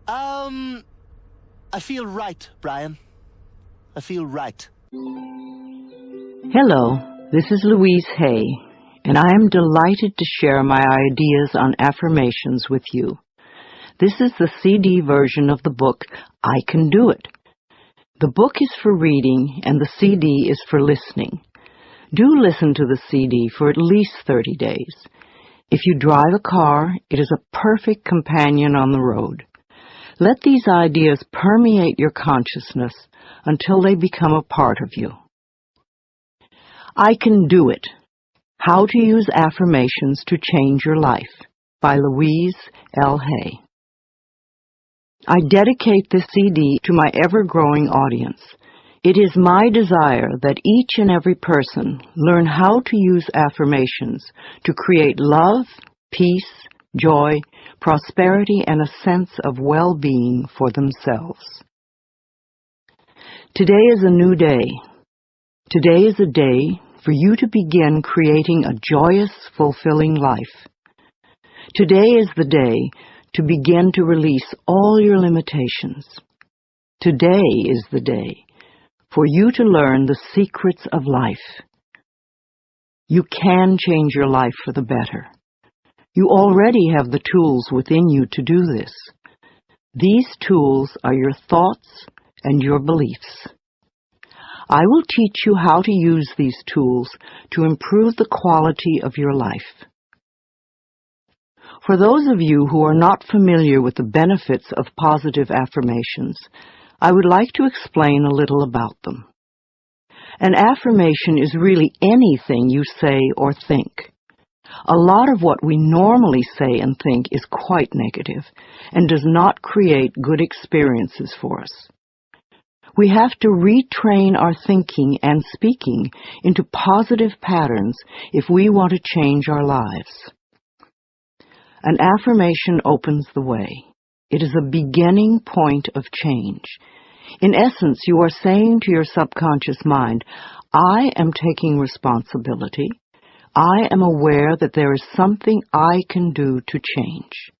Um, I feel right, Brian. I feel right. Hello, this is Louise Hay, and I am delighted to share my ideas on affirmations with you. This is the CD version of the book, I Can Do It. The book is for reading, and the CD is for listening. Do listen to the CD for at least 30 days. If you drive a car, it is a perfect companion on the road. Let these ideas permeate your consciousness until they become a part of you. I Can Do It. How to Use Affirmations to Change Your Life by Louise L. Hay. I dedicate this CD to my ever-growing audience. It is my desire that each and every person learn how to use affirmations to create love, peace, joy, prosperity, and a sense of well-being for themselves. Today is a new day. Today is a day for you to begin creating a joyous, fulfilling life. Today is the day to begin to release all your limitations. Today is the day for you to learn the secrets of life. You can change your life for the better. You already have the tools within you to do this. These tools are your thoughts and your beliefs. I will teach you how to use these tools to improve the quality of your life. For those of you who are not familiar with the benefits of positive affirmations, I would like to explain a little about them. An affirmation is really anything you say or think. A lot of what we normally say and think is quite negative and does not create good experiences for us. We have to retrain our thinking and speaking into positive patterns if we want to change our lives. An affirmation opens the way. It is a beginning point of change. In essence, you are saying to your subconscious mind, I am taking responsibility. I am aware that there is something I can do to change.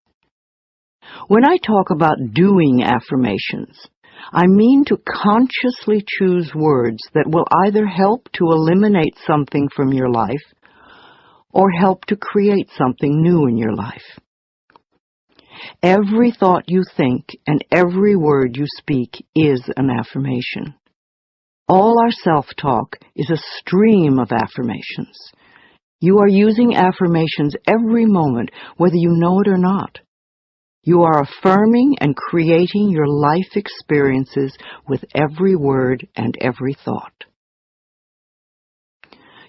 When I talk about doing affirmations, I mean to consciously choose words that will either help to eliminate something from your life or help to create something new in your life. Every thought you think and every word you speak is an affirmation. All our self-talk is a stream of affirmations. You are using affirmations every moment, whether you know it or not. You are affirming and creating your life experiences with every word and every thought.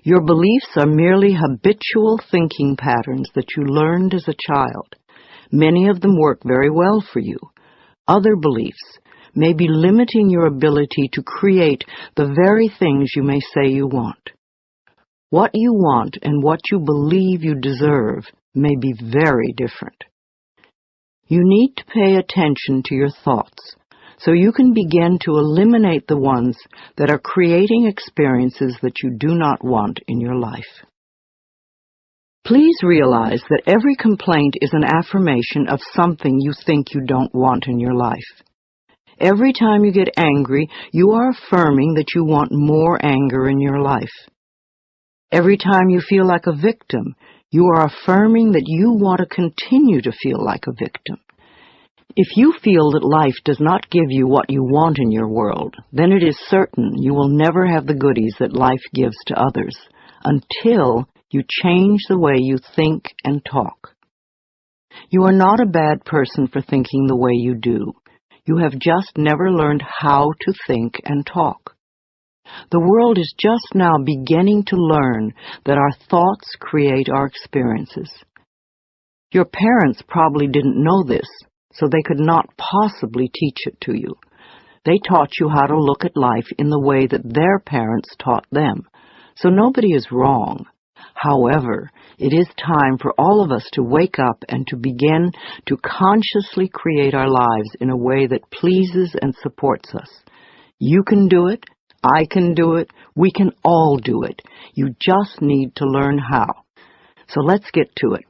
Your beliefs are merely habitual thinking patterns that you learned as a child. Many of them work very well for you. Other beliefs may be limiting your ability to create the very things you may say you want. What you want and what you believe you deserve may be very different. You need to pay attention to your thoughts so you can begin to eliminate the ones that are creating experiences that you do not want in your life. Please realize that every complaint is an affirmation of something you think you don't want in your life. Every time you get angry, you are affirming that you want more anger in your life. Every time you feel like a victim, you are affirming that you want to continue to feel like a victim. If you feel that life does not give you what you want in your world, then it is certain you will never have the goodies that life gives to others until you change the way you think and talk. You are not a bad person for thinking the way you do. You have just never learned how to think and talk. The world is just now beginning to learn that our thoughts create our experiences. Your parents probably didn't know this, so they could not possibly teach it to you. They taught you how to look at life in the way that their parents taught them, so nobody is wrong. However, it is time for all of us to wake up and to begin to consciously create our lives in a way that pleases and supports us. You can do it. I can do it. We can all do it. You just need to learn how. So let's get to it.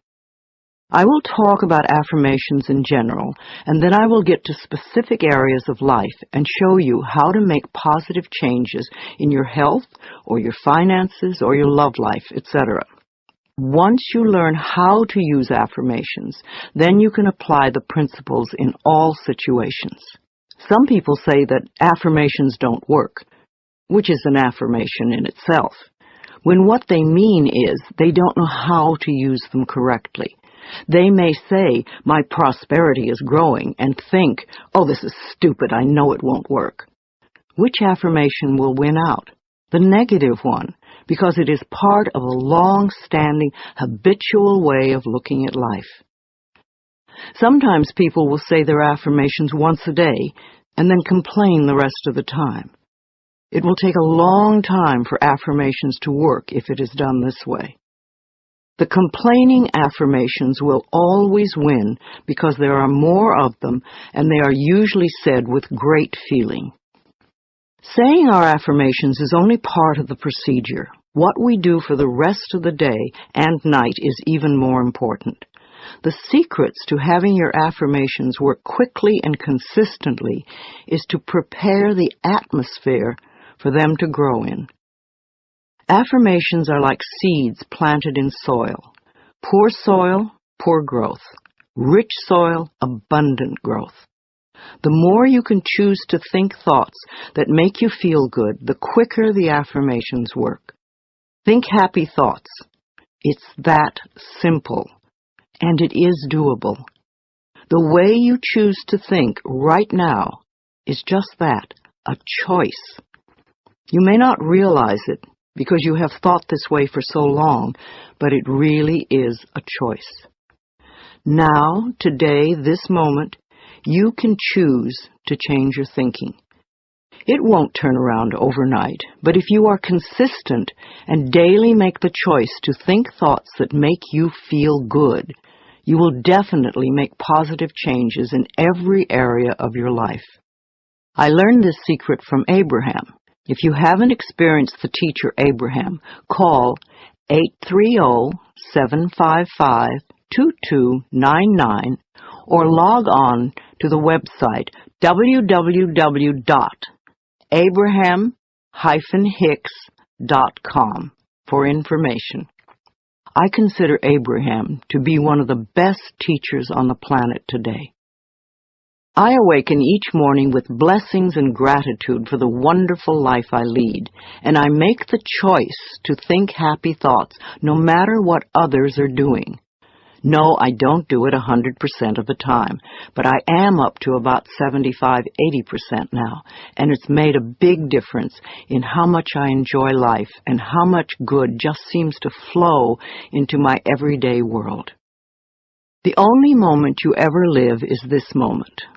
I will talk about affirmations in general, and then I will get to specific areas of life and show you how to make positive changes in your health or your finances or your love life, etc. Once you learn how to use affirmations, then you can apply the principles in all situations. Some people say that affirmations don't work, which is an affirmation in itself, when what they mean is they don't know how to use them correctly. They may say, "My prosperity is growing," and think, "Oh, this is stupid, I know it won't work." Which affirmation will win out? The negative one, because it is part of a long-standing, habitual way of looking at life. Sometimes people will say their affirmations once a day and then complain the rest of the time. It will take a long time for affirmations to work if it is done this way. The complaining affirmations will always win because there are more of them and they are usually said with great feeling. Saying our affirmations is only part of the procedure. What we do for the rest of the day and night is even more important. The secrets to having your affirmations work quickly and consistently is to prepare the atmosphere for them to grow in. Affirmations are like seeds planted in soil. Poor soil, poor growth. Rich soil, abundant growth. The more you can choose to think thoughts that make you feel good, the quicker the affirmations work. Think happy thoughts. It's that simple, and it is doable. The way you choose to think right now is just that, a choice. You may not realize it because you have thought this way for so long, but it really is a choice. Now, today, this moment, you can choose to change your thinking. It won't turn around overnight, but if you are consistent and daily make the choice to think thoughts that make you feel good, you will definitely make positive changes in every area of your life. I learned this secret from Abraham. If you haven't experienced the teacher Abraham, call 830-755-2299 or log on to the website www.abraham-hicks.com for information. I consider Abraham to be one of the best teachers on the planet today. I awaken each morning with blessings and gratitude for the wonderful life I lead, and I make the choice to think happy thoughts no matter what others are doing. No, I don't do it 100% of the time, but I am up to about 75–80% now, and it's made a big difference in how much I enjoy life and how much good just seems to flow into my everyday world. The only moment you ever live is this moment.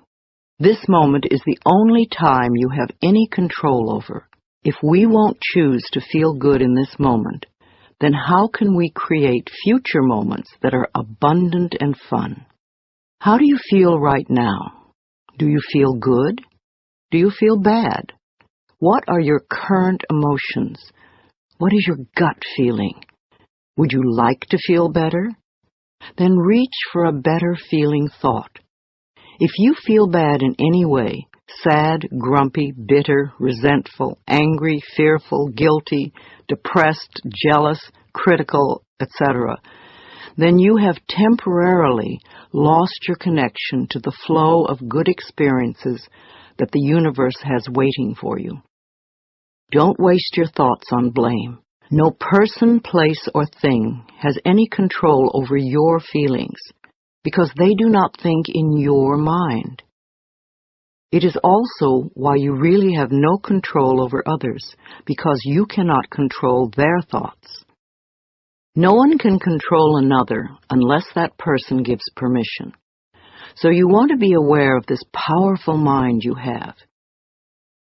This moment is the only time you have any control over. If we won't choose to feel good in this moment, then how can we create future moments that are abundant and fun? How do you feel right now? Do you feel good? Do you feel bad? What are your current emotions? What is your gut feeling? Would you like to feel better? Then reach for a better feeling thought. If you feel bad in any way, sad, grumpy, bitter, resentful, angry, fearful, guilty, depressed, jealous, critical, etc., then you have temporarily lost your connection to the flow of good experiences that the universe has waiting for you. Don't waste your thoughts on blame. No person, place, or thing has any control over your feelings, because they do not think in your mind. It is also why you really have no control over others, because you cannot control their thoughts. No one can control another unless that person gives permission. So you want to be aware of this powerful mind you have.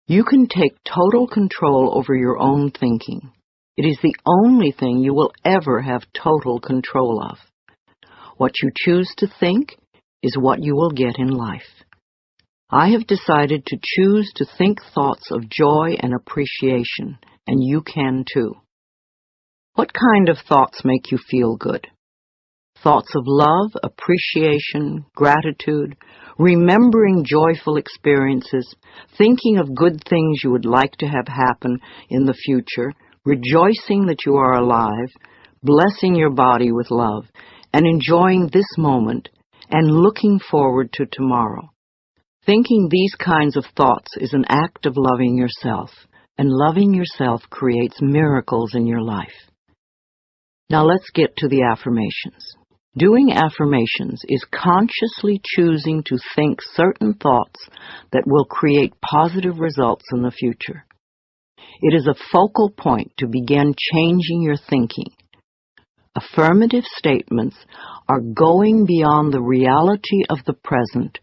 You can take total control over your own thinking. It is the only thing you will ever have total control of. What you choose to think is what you will get in life. I have decided to choose to think thoughts of joy and appreciation, and you can too. What kind of thoughts make you feel good? Thoughts of love, appreciation, gratitude, remembering joyful experiences, thinking of good things you would like to have happen in the future, rejoicing that you are alive, blessing your body with love, and enjoying this moment and looking forward to tomorrow. Thinking these kinds of thoughts is an act of loving yourself, and loving yourself creates miracles in your life. Now let's get to the affirmations. Doing affirmations is consciously choosing to think certain thoughts that will create positive results in the future. It is a focal point to begin changing your thinking. Affirmative statements are going beyond the reality of the present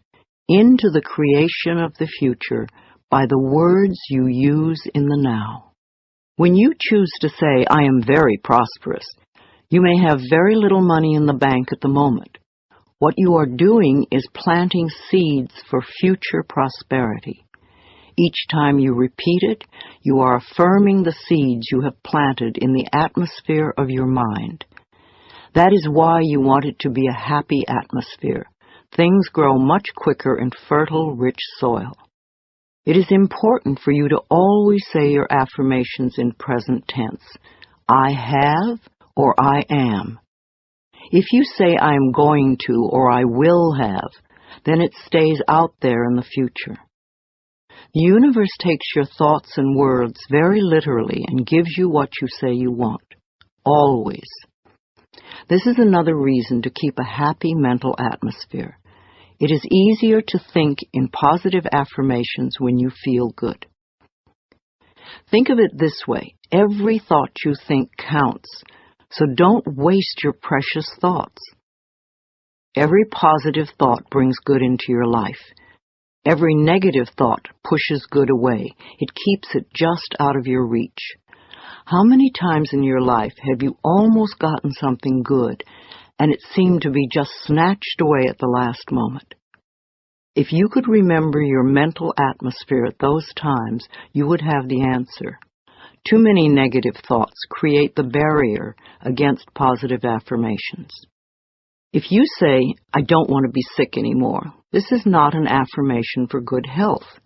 into the creation of the future by the words you use in the now. When you choose to say, "I am very prosperous," you may have very little money in the bank at the moment. What you are doing is planting seeds for future prosperity. Each time you repeat it, you are affirming the seeds you have planted in the atmosphere of your mind. That is why you want it to be a happy atmosphere. Things grow much quicker in fertile, rich soil. It is important for you to always say your affirmations in present tense. I have or I am. If you say I am going to or I will have, then it stays out there in the future. The universe takes your thoughts and words very literally and gives you what you say you want. Always. This is another reason to keep a happy mental atmosphere. It is easier to think in positive affirmations when you feel good. Think of it this way. Every thought you think counts, so don't waste your precious thoughts. Every positive thought brings good into your life. Every negative thought pushes good away. It keeps it just out of your reach. How many times in your life have you almost gotten something good, and it seemed to be just snatched away at the last moment? If you could remember your mental atmosphere at those times, you would have the answer. Too many negative thoughts create the barrier against positive affirmations. If you say, "I don't want to be sick anymore," this is not an affirmation for good health.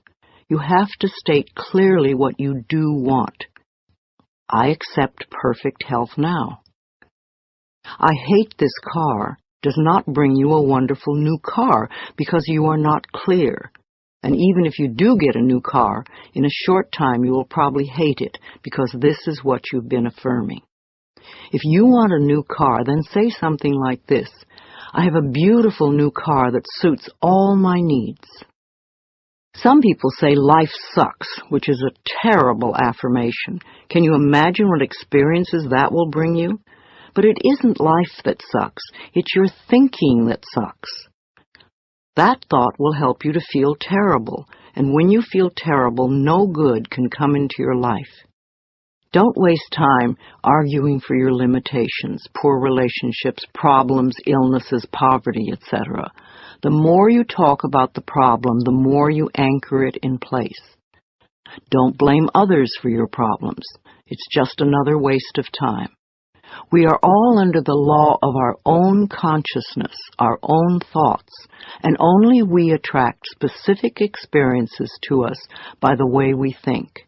You have to state clearly what you do want. I accept perfect health now. I hate this car does not bring you a wonderful new car because you are not clear. And even if you do get a new car, in a short time you will probably hate it because this is what you've been affirming. If you want a new car, then say something like this: I have a beautiful new car that suits all my needs. Some people say life sucks, which is a terrible affirmation. Can you imagine what experiences that will bring you? But it isn't life that sucks. It's your thinking that sucks. That thought will help you to feel terrible, and when you feel terrible, no good can come into your life. Don't waste time arguing for your limitations, poor relationships, problems, illnesses, poverty, etc. The more you talk about the problem, the more you anchor it in place. Don't blame others for your problems. It's just another waste of time. We are all under the law of our own consciousness, our own thoughts, and only we attract specific experiences to us by the way we think.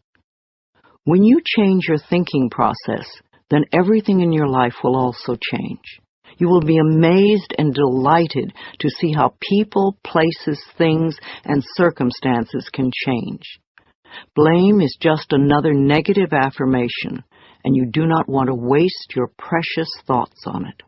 When you change your thinking process, then everything in your life will also change. You will be amazed and delighted to see how people, places, things, and circumstances can change. Blame is just another negative affirmation, and you do not want to waste your precious thoughts on it.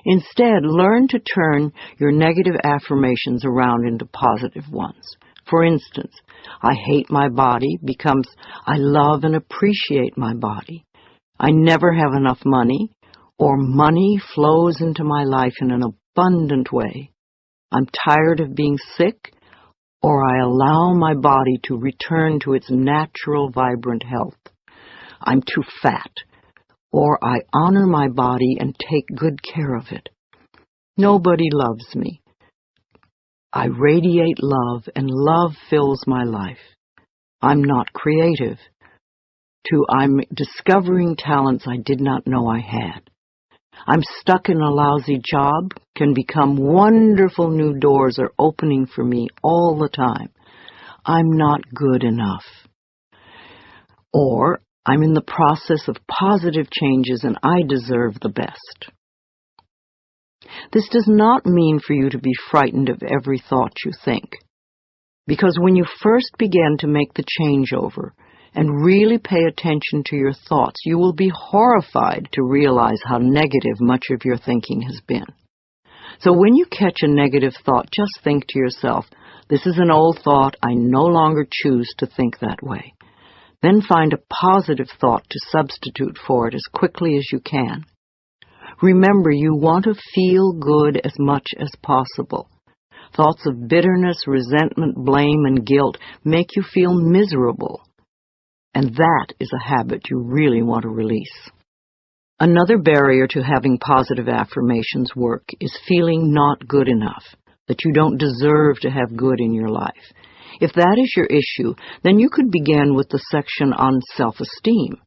Instead, learn to turn your negative affirmations around into positive ones. For instance, I hate my body becomes I love and appreciate my body. I never have enough money, or money flows into my life in an abundant way. I'm tired of being sick, or I allow my body to return to its natural, vibrant health. I'm too fat, or I honor my body and take good care of it. Nobody loves me. I radiate love, and love fills my life. I'm not creative. I'm discovering talents I did not know I had. I'm stuck in a lousy job can become wonderful new doors are opening for me all the time. I'm not good enough. Or I'm in the process of positive changes and I deserve the best. This does not mean for you to be frightened of every thought you think, because when you first begin to make the changeover and really pay attention to your thoughts, you will be horrified to realize how negative much of your thinking has been. So when you catch a negative thought, just think to yourself, this is an old thought, I no longer choose to think that way. Then find a positive thought to substitute for it as quickly as you can. Remember, you want to feel good as much as possible. Thoughts of bitterness, resentment, blame, and guilt make you feel miserable. And that is a habit you really want to release. Another barrier to having positive affirmations work is feeling not good enough, that you don't deserve to have good in your life. If that is your issue, then you could begin with the section on self-esteem.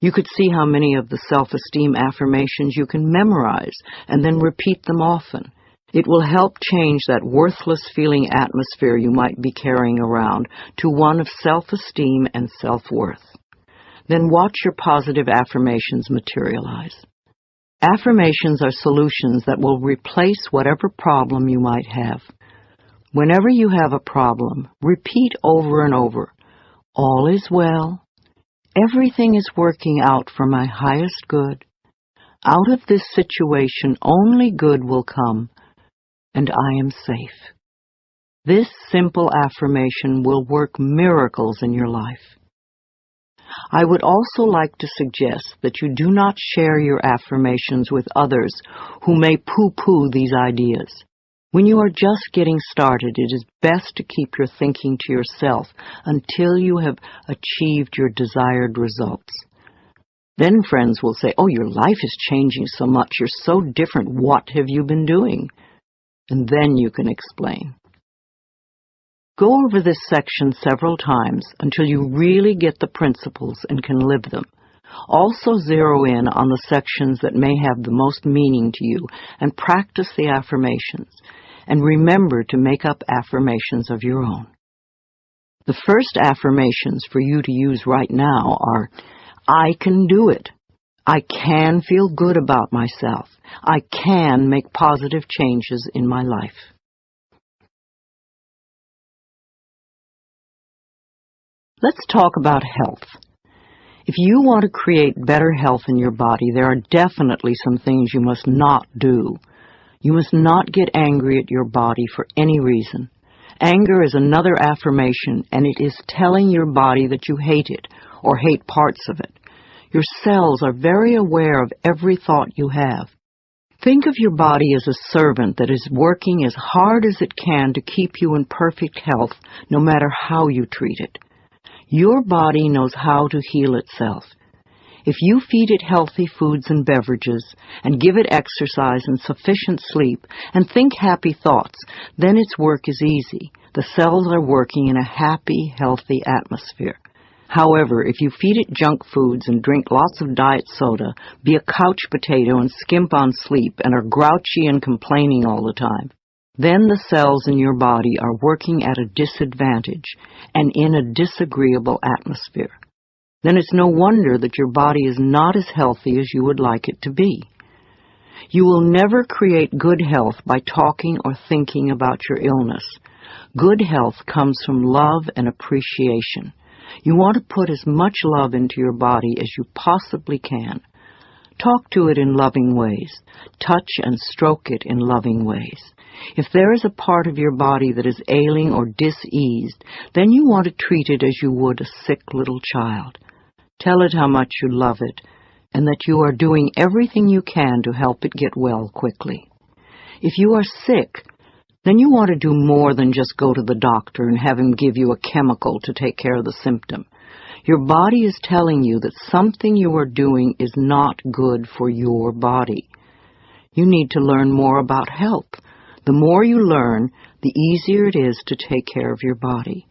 You could see how many of the self-esteem affirmations you can memorize and then repeat them often. It will help change that worthless feeling atmosphere you might be carrying around to one of self-esteem and self-worth. Then watch your positive affirmations materialize. Affirmations are solutions that will replace whatever problem you might have. Whenever you have a problem, repeat over and over, all is well. Everything is working out for my highest good. Out of this situation, only good will come, and I am safe. This simple affirmation will work miracles in your life. I would also like to suggest that you do not share your affirmations with others who may pooh-pooh these ideas. When you are just getting started, it is best to keep your thinking to yourself until you have achieved your desired results. Then friends will say, oh, your life is changing so much, you're so different, what have you been doing? And then you can explain. Go over this section several times until you really get the principles and can live them. Also zero in on the sections that may have the most meaning to you and practice the affirmations. And remember to make up affirmations of your own. The first affirmations for you to use right now are, I can do it. I can feel good about myself. I can make positive changes in my life. Let's talk about health. If you want to create better health in your body, there are definitely some things you must not do. You must not get angry at your body for any reason. Anger is another affirmation, and it is telling your body that you hate it, or hate parts of it. Your cells are very aware of every thought you have. Think of your body as a servant that is working as hard as it can to keep you in perfect health, no matter how you treat it. Your body knows how to heal itself. If you feed it healthy foods and beverages, and give it exercise and sufficient sleep, and think happy thoughts, then its work is easy. The cells are working in a happy, healthy atmosphere. However, if you feed it junk foods and drink lots of diet soda, be a couch potato and skimp on sleep, and are grouchy and complaining all the time, then the cells in your body are working at a disadvantage and in a disagreeable atmosphere. Then it's no wonder that your body is not as healthy as you would like it to be. You will never create good health by talking or thinking about your illness. Good health comes from love and appreciation. You want to put as much love into your body as you possibly can. Talk to it in loving ways. Touch and stroke it in loving ways. If there is a part of your body that is ailing or diseased, then you want to treat it as you would a sick little child. Tell it how much you love it, and that you are doing everything you can to help it get well quickly. If you are sick, then you want to do more than just go to the doctor and have him give you a chemical to take care of the symptom. Your body is telling you that something you are doing is not good for your body. You need to learn more about health. The more you learn, the easier it is to take care of your body.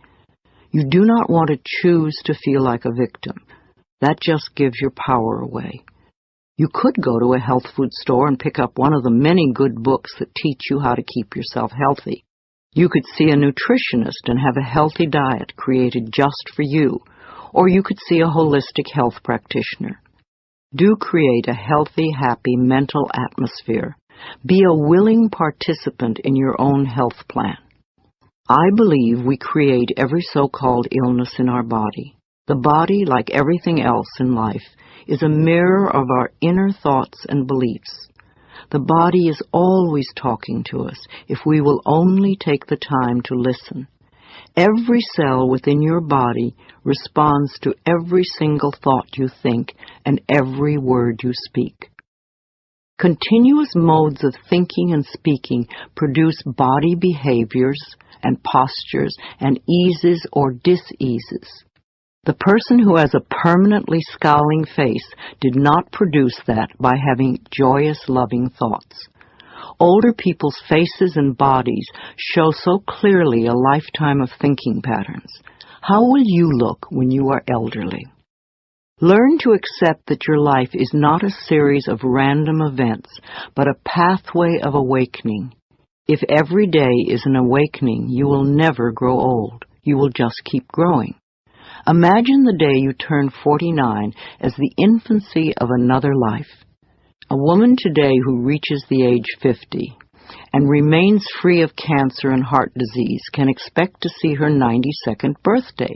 You do not want to choose to feel like a victim. That just gives your power away. You could go to a health food store and pick up one of the many good books that teach you how to keep yourself healthy. You could see a nutritionist and have a healthy diet created just for you, or you could see a holistic health practitioner. Do create a healthy, happy mental atmosphere. Be a willing participant in your own health plan. I believe we create every so-called illness in our body. The body, like everything else in life, is a mirror of our inner thoughts and beliefs. The body is always talking to us if we will only take the time to listen. Every cell within your body responds to every single thought you think and every word you speak. Continuous modes of thinking and speaking produce body behaviors and postures and eases or diseases. The person who has a permanently scowling face did not produce that by having joyous, loving thoughts. Older people's faces and bodies show so clearly a lifetime of thinking patterns. How will you look when you are elderly? Learn to accept that your life is not a series of random events, but a pathway of awakening. If every day is an awakening, you will never grow old. You will just keep growing. Imagine the day you turn 49 as the infancy of another life. A woman today who reaches the age 50 and remains free of cancer and heart disease can expect to see her 92nd birthday.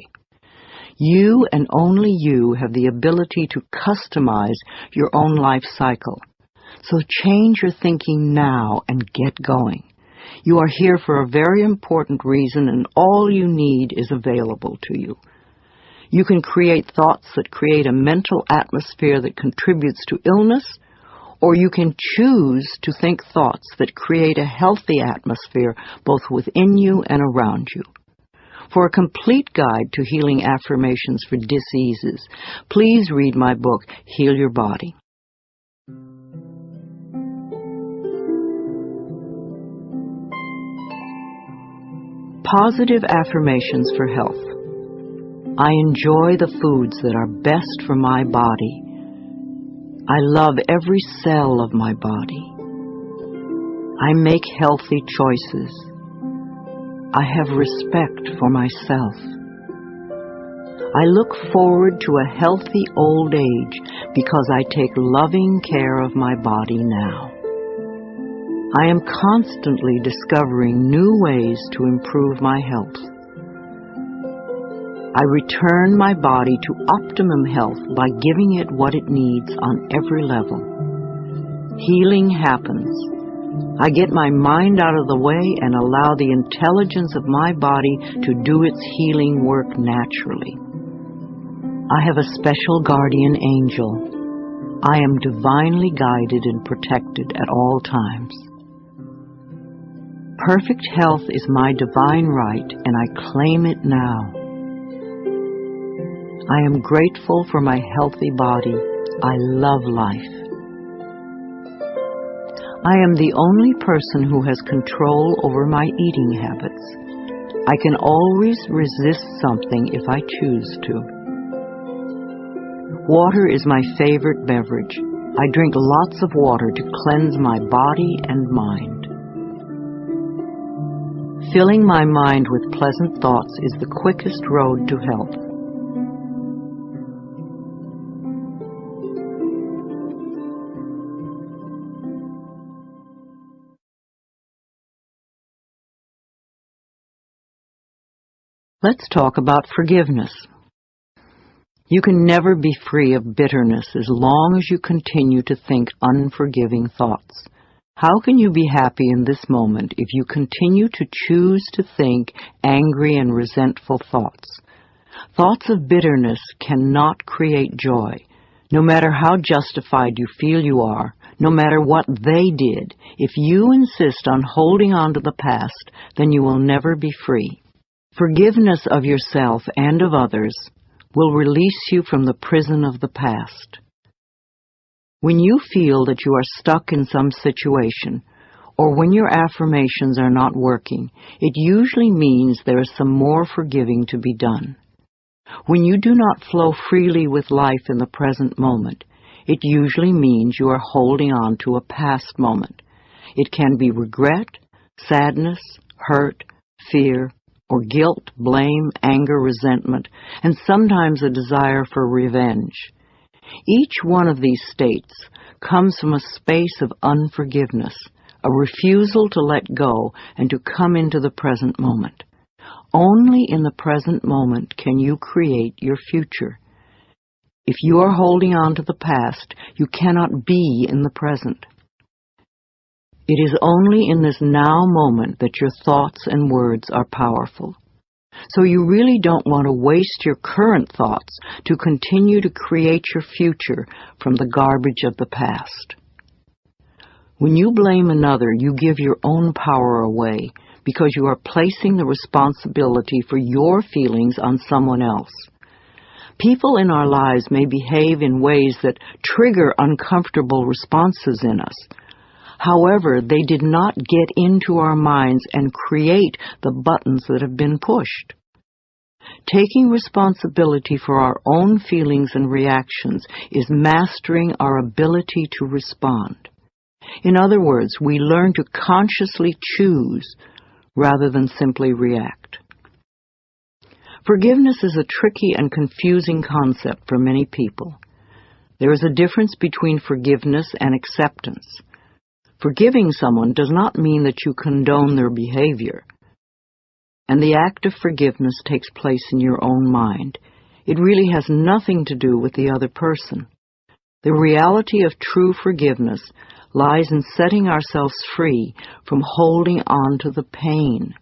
You and only you have the ability to customize your own life cycle. So change your thinking now and get going. You are here for a very important reason, and all you need is available to you. You can create thoughts that create a mental atmosphere that contributes to illness, or you can choose to think thoughts that create a healthy atmosphere both within you and around you. For a complete guide to healing affirmations for diseases, please read my book, Heal Your Body. Positive affirmations for health. I enjoy the foods that are best for my body. I love every cell of my body. I make healthy choices. I have respect for myself. I look forward to a healthy old age because I take loving care of my body now. I am constantly discovering new ways to improve my health. I return my body to optimum health by giving it what it needs on every level. Healing happens. I get my mind out of the way and allow the intelligence of my body to do its healing work naturally. I have a special guardian angel. I am divinely guided and protected at all times. Perfect health is my divine right, and I claim it now. I am grateful for my healthy body. I love life. I am the only person who has control over my eating habits. I can always resist something if I choose to. Water is my favorite beverage. I drink lots of water to cleanse my body and mind. Filling my mind with pleasant thoughts is the quickest road to health. Let's talk about forgiveness. You can never be free of bitterness as long as you continue to think unforgiving thoughts. How can you be happy in this moment if you continue to choose to think angry and resentful thoughts? Thoughts of bitterness cannot create joy. No matter how justified you feel you are, no matter what they did, if you insist on holding on to the past, then you will never be free. Forgiveness of yourself and of others will release you from the prison of the past. When you feel that you are stuck in some situation, or when your affirmations are not working, it usually means there is some more forgiving to be done. When you do not flow freely with life in the present moment, It usually means you are holding on to a past moment. It can be regret, sadness, hurt, fear, or guilt, blame, anger, resentment, and sometimes a desire for revenge. Each one of these states comes from a space of unforgiveness, a refusal to let go and to come into the present moment. Only in the present moment can you create your future. If you are holding on to the past, you cannot be in the present. It is only in this now moment that your thoughts and words are powerful. So you really don't want to waste your current thoughts to continue to create your future from the garbage of the past. When you blame another, you give your own power away because you are placing the responsibility for your feelings on someone else. People in our lives may behave in ways that trigger uncomfortable responses in us. However, they did not get into our minds and create the buttons that have been pushed. Taking responsibility for our own feelings and reactions is mastering our ability to respond. In other words, we learn to consciously choose rather than simply react. Forgiveness is a tricky and confusing concept for many people. There is a difference between forgiveness and acceptance. Forgiving someone does not mean that you condone their behavior. And the act of forgiveness takes place in your own mind. It really has nothing to do with the other person. The reality of true forgiveness lies in setting ourselves free from holding on to the pain.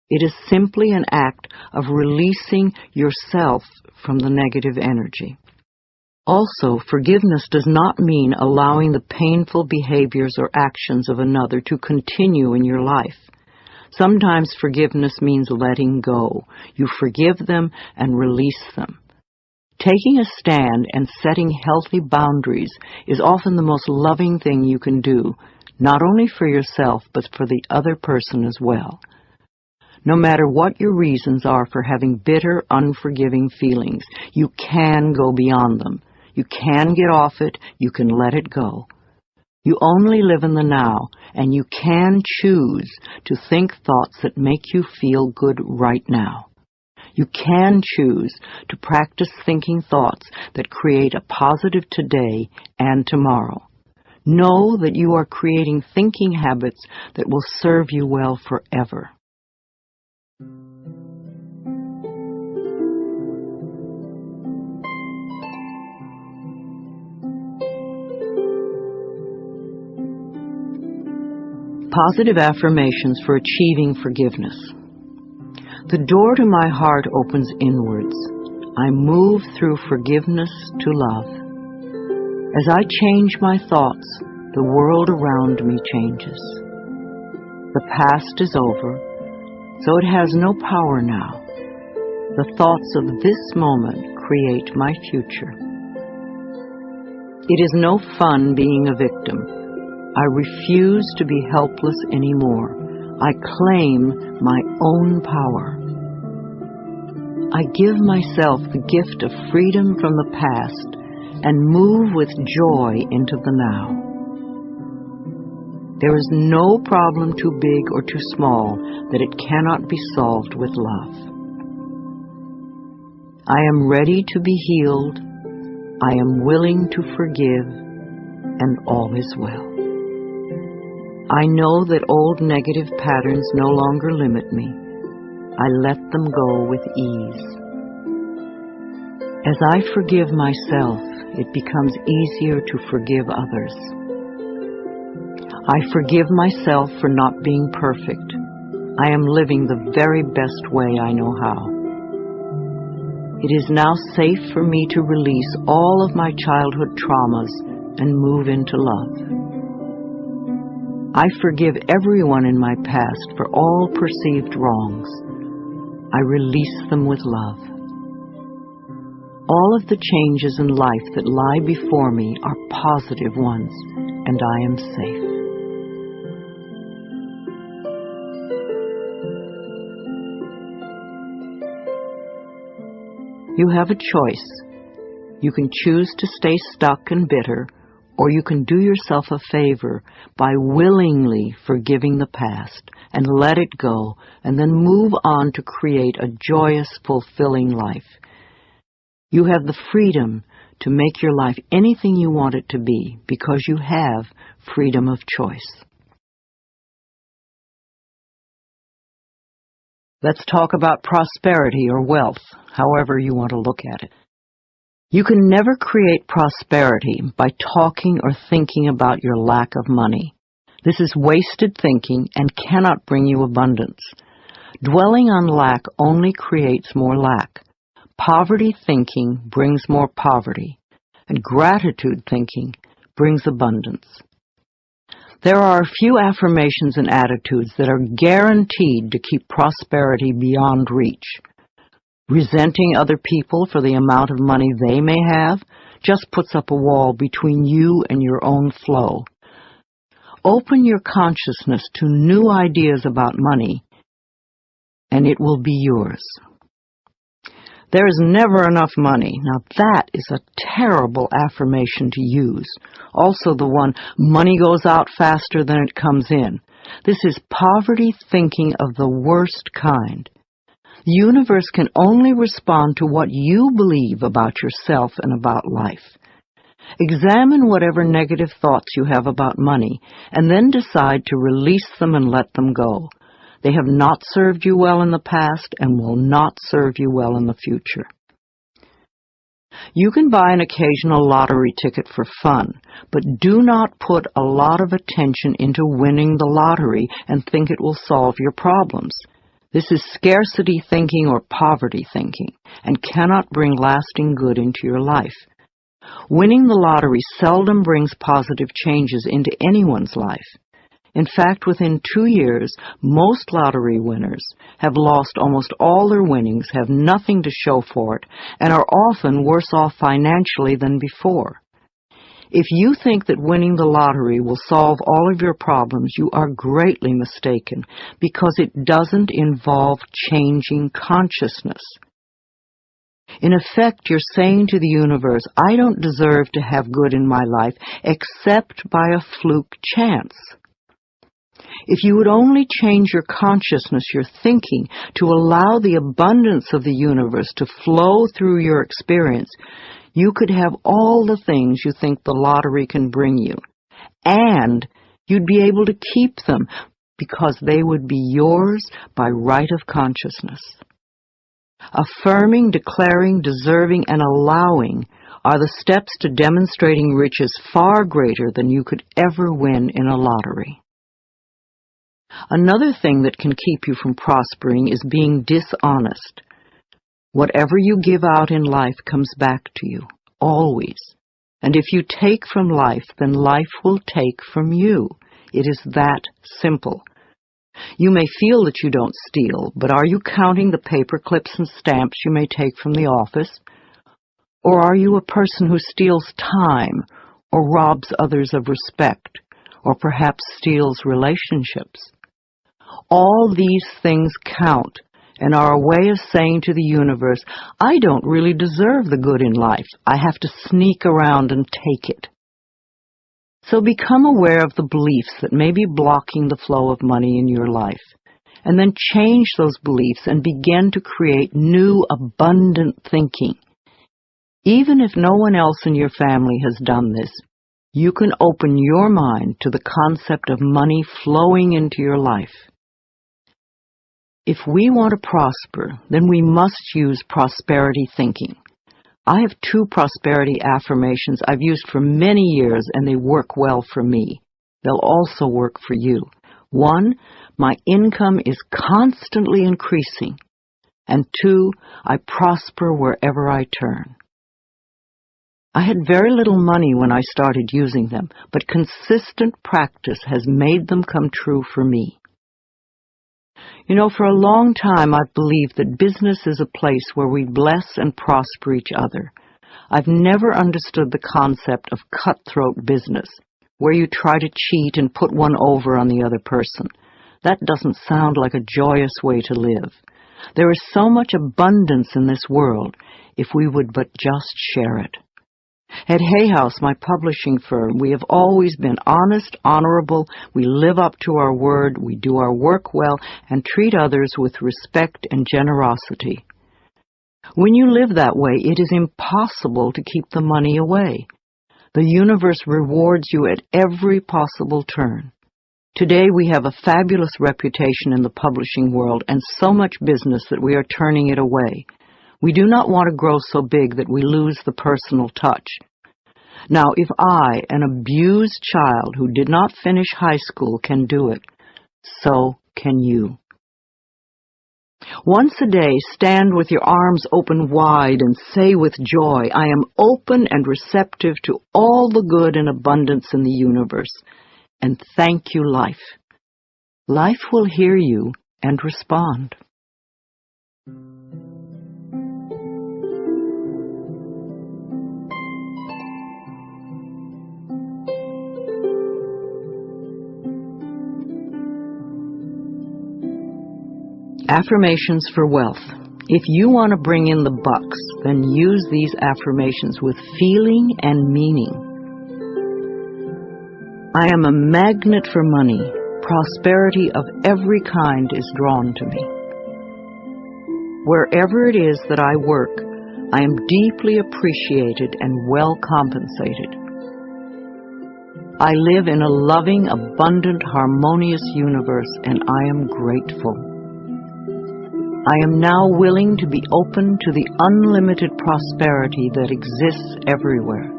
It is simply an act of releasing yourself from the negative energy. Also, forgiveness does not mean allowing the painful behaviors or actions of another to continue in your life. Sometimes forgiveness means letting go. You forgive them and release them. Taking a stand and setting healthy boundaries is often the most loving thing you can do, not only for yourself, but for the other person as well. No matter what your reasons are for having bitter, unforgiving feelings, you can go beyond them. You can get off it. You can let it go. You only live in the now, and you can choose to think thoughts that make you feel good right now. You can choose to practice thinking thoughts that create a positive today and tomorrow. Know that you are creating thinking habits that will serve you well forever. Positive affirmations for achieving forgiveness. The door to my heart opens inwards. I move through forgiveness to love. As I change my thoughts, the world around me changes. The past is over, so it has no power now. The thoughts of this moment create my future. It is no fun being a victim. I refuse to be helpless anymore. I claim my own power. I give myself the gift of freedom from the past and move with joy into the now. There is no problem too big or too small that it cannot be solved with love. I am ready to be healed. I am willing to forgive, and all is well. I know that old negative patterns no longer limit me. I let them go with ease. As I forgive myself, it becomes easier to forgive others. I forgive myself for not being perfect. I am living the very best way I know how. It is now safe for me to release all of my childhood traumas and move into love. I forgive everyone in my past for all perceived wrongs. I release them with love. All of the changes in life that lie before me are positive ones, and I am safe. You have a choice. You can choose to stay stuck and bitter, or you can do yourself a favor by willingly forgiving the past and let it go, and then move on to create a joyous, fulfilling life. You have the freedom to make your life anything you want it to be because you have freedom of choice. Let's talk about prosperity or wealth, however you want to look at it. You can never create prosperity by talking or thinking about your lack of money. This is wasted thinking and cannot bring you abundance. Dwelling on lack only creates more lack. Poverty thinking brings more poverty, and gratitude thinking brings abundance. There are a few affirmations and attitudes that are guaranteed to keep prosperity beyond reach. Resenting other people for the amount of money they may have just puts up a wall between you and your own flow. Open your consciousness to new ideas about money, and it will be yours. There is never enough money. Now that is a terrible affirmation to use. Also the one, money goes out faster than it comes in. This is poverty thinking of the worst kind. The universe can only respond to what you believe about yourself and about life. Examine whatever negative thoughts you have about money, and then decide to release them and let them go. They have not served you well in the past and will not serve you well in the future. You can buy an occasional lottery ticket for fun, but do not put a lot of attention into winning the lottery and think it will solve your problems. This is scarcity thinking or poverty thinking, and cannot bring lasting good into your life. Winning the lottery seldom brings positive changes into anyone's life. In fact, within 2 years, most lottery winners have lost almost all their winnings, have nothing to show for it, and are often worse off financially than before. If you think that winning the lottery will solve all of your problems, you are greatly mistaken, because it doesn't involve changing consciousness. In effect, you're saying to the universe, I don't deserve to have good in my life except by a fluke chance. If you would only change your consciousness, your thinking, to allow the abundance of the universe to flow through your experience, you could have all the things you think the lottery can bring you. And you'd be able to keep them because they would be yours by right of consciousness. Affirming, declaring, deserving, and allowing are the steps to demonstrating riches far greater than you could ever win in a lottery. Another thing that can keep you from prospering is being dishonest. Whatever you give out in life comes back to you, always. And if you take from life, then life will take from you. It is that simple. You may feel that you don't steal, but are you counting the paper clips and stamps you may take from the office? Or are you a person who steals time, or robs others of respect, or perhaps steals relationships? All these things count and are a way of saying to the universe, I don't really deserve the good in life. I have to sneak around and take it. So become aware of the beliefs that may be blocking the flow of money in your life, and then change those beliefs and begin to create new, abundant thinking. Even if no one else in your family has done this, you can open your mind to the concept of money flowing into your life. If we want to prosper, then we must use prosperity thinking. I have 2 prosperity affirmations I've used for many years, and they work well for me. They'll also work for you. 1, my income is constantly increasing. And 2, I prosper wherever I turn. I had very little money when I started using them, but consistent practice has made them come true for me. You know, for a long time I've believed that business is a place where we bless and prosper each other. I've never understood the concept of cutthroat business, where you try to cheat and put one over on the other person. That doesn't sound like a joyous way to live. There is so much abundance in this world if we would but just share it. At Hay House, my publishing firm, we have always been honest, honorable, we live up to our word, we do our work well, and treat others with respect and generosity. When you live that way, it is impossible to keep the money away. The universe rewards you at every possible turn. Today we have a fabulous reputation in the publishing world and so much business that we are turning it away. We do not want to grow so big that we lose the personal touch. Now, if I, an abused child who did not finish high school, can do it, so can you. Once a day, stand with your arms open wide and say with joy, I am open and receptive to all the good and abundance in the universe. And thank you, life. Life will hear you and respond. Affirmations for wealth. If you want to bring in the bucks, then use these affirmations with feeling and meaning. I am a magnet for money. Prosperity of every kind is drawn to me. Wherever it is that I work, I am deeply appreciated and well compensated. I live in a loving, abundant, harmonious universe, and I am grateful. I am now willing to be open to the unlimited prosperity that exists everywhere.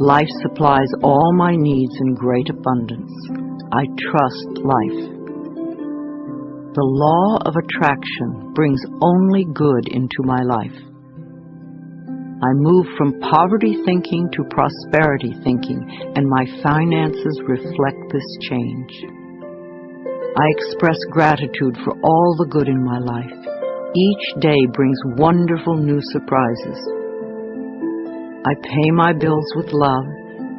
Life supplies all my needs in great abundance. I trust life. The law of attraction brings only good into my life. I move from poverty thinking to prosperity thinking, and my finances reflect this change. I express gratitude for all the good in my life. Each day brings wonderful new surprises. I pay my bills with love,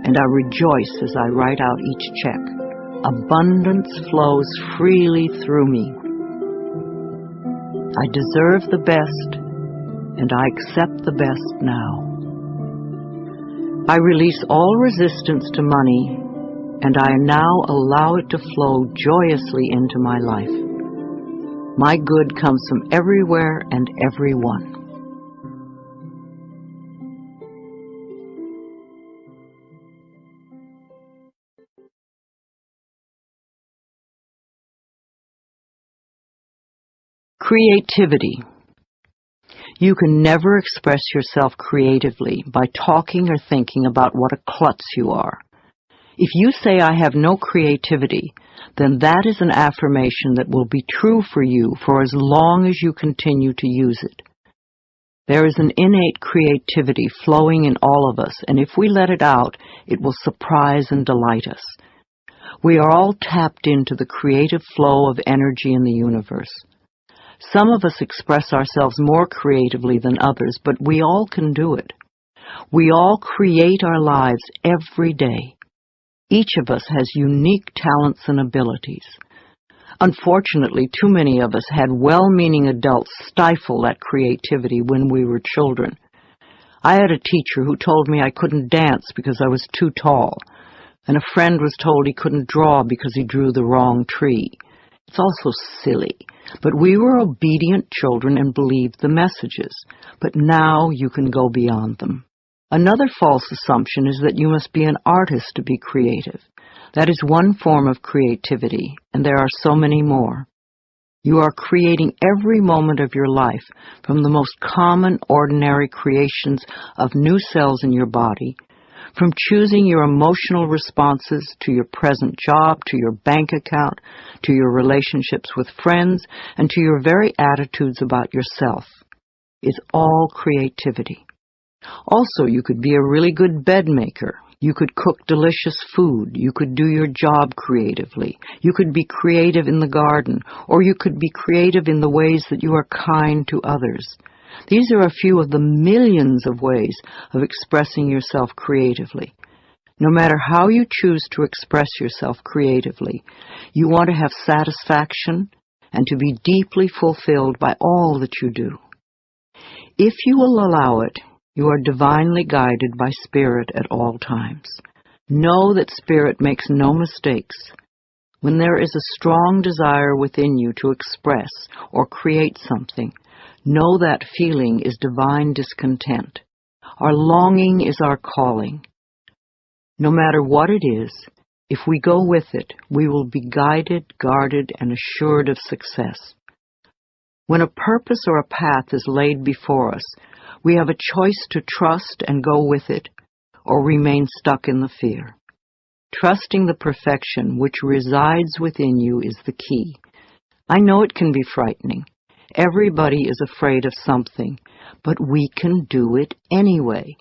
and I rejoice as I write out each check. Abundance flows freely through me. I deserve the best, and I accept the best now. I release all resistance to money, and I now allow it to flow joyously into my life. My good comes from everywhere and everyone. Creativity. You can never express yourself creatively by talking or thinking about what a klutz you are. If you say, I have no creativity, then that is an affirmation that will be true for you for as long as you continue to use it. There is an innate creativity flowing in all of us, and if we let it out, it will surprise and delight us. We are all tapped into the creative flow of energy in the universe. Some of us express ourselves more creatively than others, but we all can do it. We all create our lives every day. Each of us has unique talents and abilities. Unfortunately, too many of us had well-meaning adults stifle that creativity when we were children. I had a teacher who told me I couldn't dance because I was too tall, and a friend was told he couldn't draw because he drew the wrong tree. It's also silly, but we were obedient children and believed the messages. But now you can go beyond them. Another false assumption is that you must be an artist to be creative. That is one form of creativity, and there are so many more. You are creating every moment of your life, from the most common, ordinary creations of new cells in your body, from choosing your emotional responses to your present job, to your bank account, to your relationships with friends, and to your very attitudes about yourself. It's all creativity. Also, you could be a really good bed maker. You could cook delicious food. You could do your job creatively. You could be creative in the garden, or you could be creative in the ways that you are kind to others. These are a few of the millions of ways of expressing yourself creatively. No matter how you choose to express yourself creatively, you want to have satisfaction and to be deeply fulfilled by all that you do. If you will allow it, You are divinely guided by Spirit at all times. Know that Spirit makes no mistakes. When there is a strong desire within you to express or create something, know that feeling is divine discontent. Our longing is our calling. No matter what it is, if we go with it, we will be guided, guarded, and assured of success. When a purpose or a path is laid before us, we have a choice to trust and go with it, or remain stuck in the fear. Trusting the perfection which resides within you is the key. I know it can be frightening. Everybody is afraid of something, but we can do it anyway.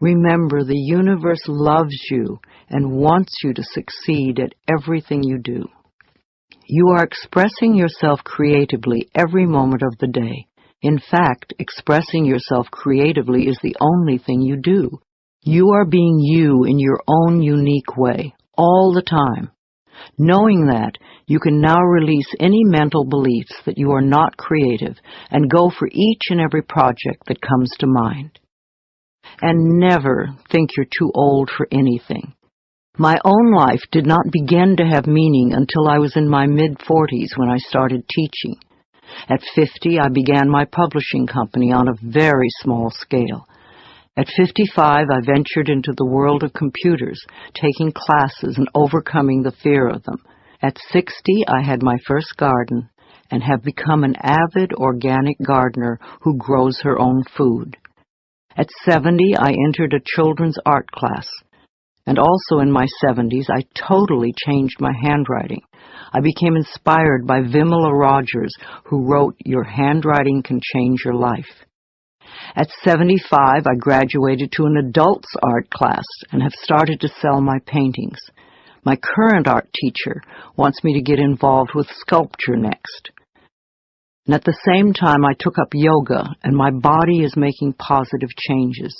Remember, the universe loves you and wants you to succeed at everything you do. You are expressing yourself creatively every moment of the day. In fact, expressing yourself creatively is the only thing you do. You are being you in your own unique way, all the time. Knowing that, you can now release any mental beliefs that you are not creative and go for each and every project that comes to mind. And never think you're too old for anything. My own life did not begin to have meaning until I was in my mid-40s when I started teaching. At 50, I began my publishing company on a very small scale. At 55, I ventured into the world of computers, taking classes and overcoming the fear of them. At 60, I had my first garden and have become an avid organic gardener who grows her own food. At 70, I entered a children's art class. And also in my 70s, I totally changed my handwriting. I became inspired by Vimala Rogers, who wrote, "Your handwriting can change your life." At 75, I graduated to an adults art class and have started to sell my paintings. My current art teacher wants me to get involved with sculpture next. And at the same time, I took up yoga, and my body is making positive changes.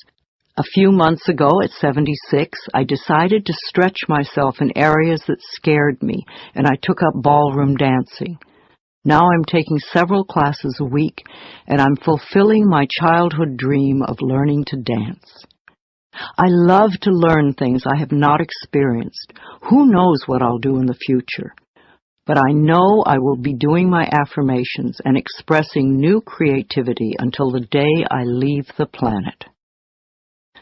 A few months ago, at 76, I decided to stretch myself in areas that scared me, and I took up ballroom dancing. Now I'm taking several classes a week, and I'm fulfilling my childhood dream of learning to dance. I love to learn things I have not experienced. Who knows what I'll do in the future? But I know I will be doing my affirmations and expressing new creativity until the day I leave the planet.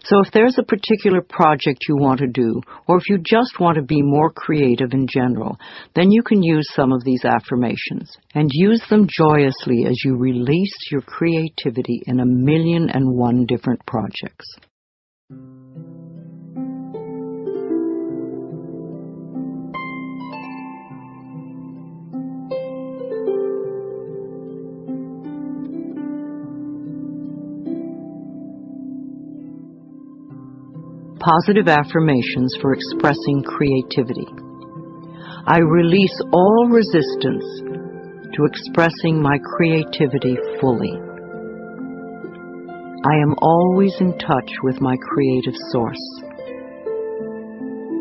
So if there's a particular project you want to do, or if you just want to be more creative in general, then you can use some of these affirmations, and use them joyously as you release your creativity in 1,000,001 different projects. Positive affirmations for expressing creativity. I release all resistance to expressing my creativity fully. I am always in touch with my creative source.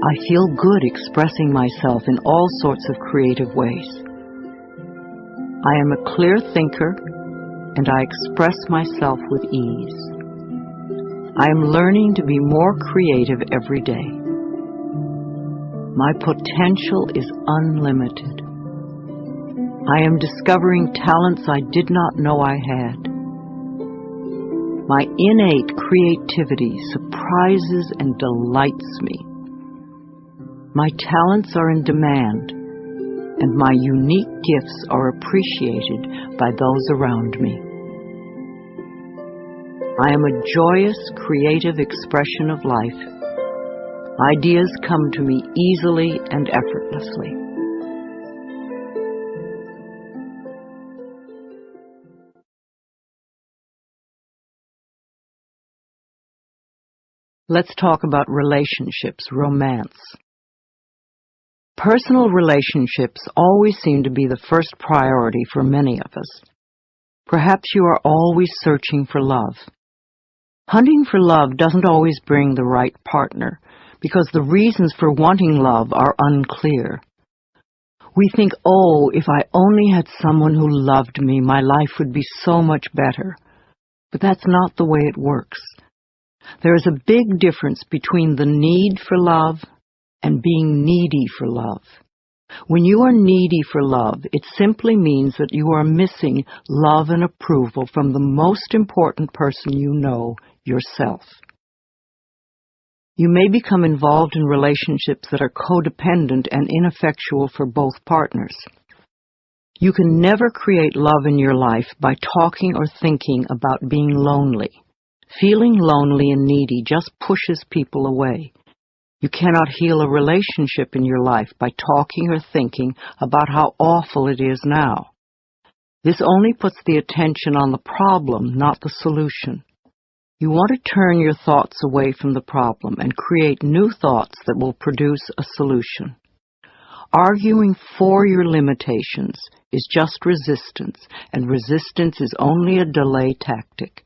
I feel good expressing myself in all sorts of creative ways. I am a clear thinker, and I express myself with ease. I am learning to be more creative every day. My potential is unlimited. I am discovering talents I did not know I had. My innate creativity surprises and delights me. My talents are in demand, and my unique gifts are appreciated by those around me. I am a joyous, creative expression of life. Ideas come to me easily and effortlessly. Let's talk about relationships, romance. Personal relationships always seem to be the first priority for many of us. Perhaps you are always searching for love. Hunting for love doesn't always bring the right partner, because the reasons for wanting love are unclear. We think, oh, if I only had someone who loved me, my life would be so much better. But that's not the way it works. There is a big difference between the need for love and being needy for love. When you are needy for love, it simply means that you are missing love and approval from the most important person you know, yourself. You may become involved in relationships that are codependent and ineffectual for both partners. You can never create love in your life by talking or thinking about being lonely. Feeling lonely and needy just pushes people away. You cannot heal a relationship in your life by talking or thinking about how awful it is now. This only puts the attention on the problem, not the solution. You want to turn your thoughts away from the problem and create new thoughts that will produce a solution. Arguing for your limitations is just resistance, and resistance is only a delay tactic.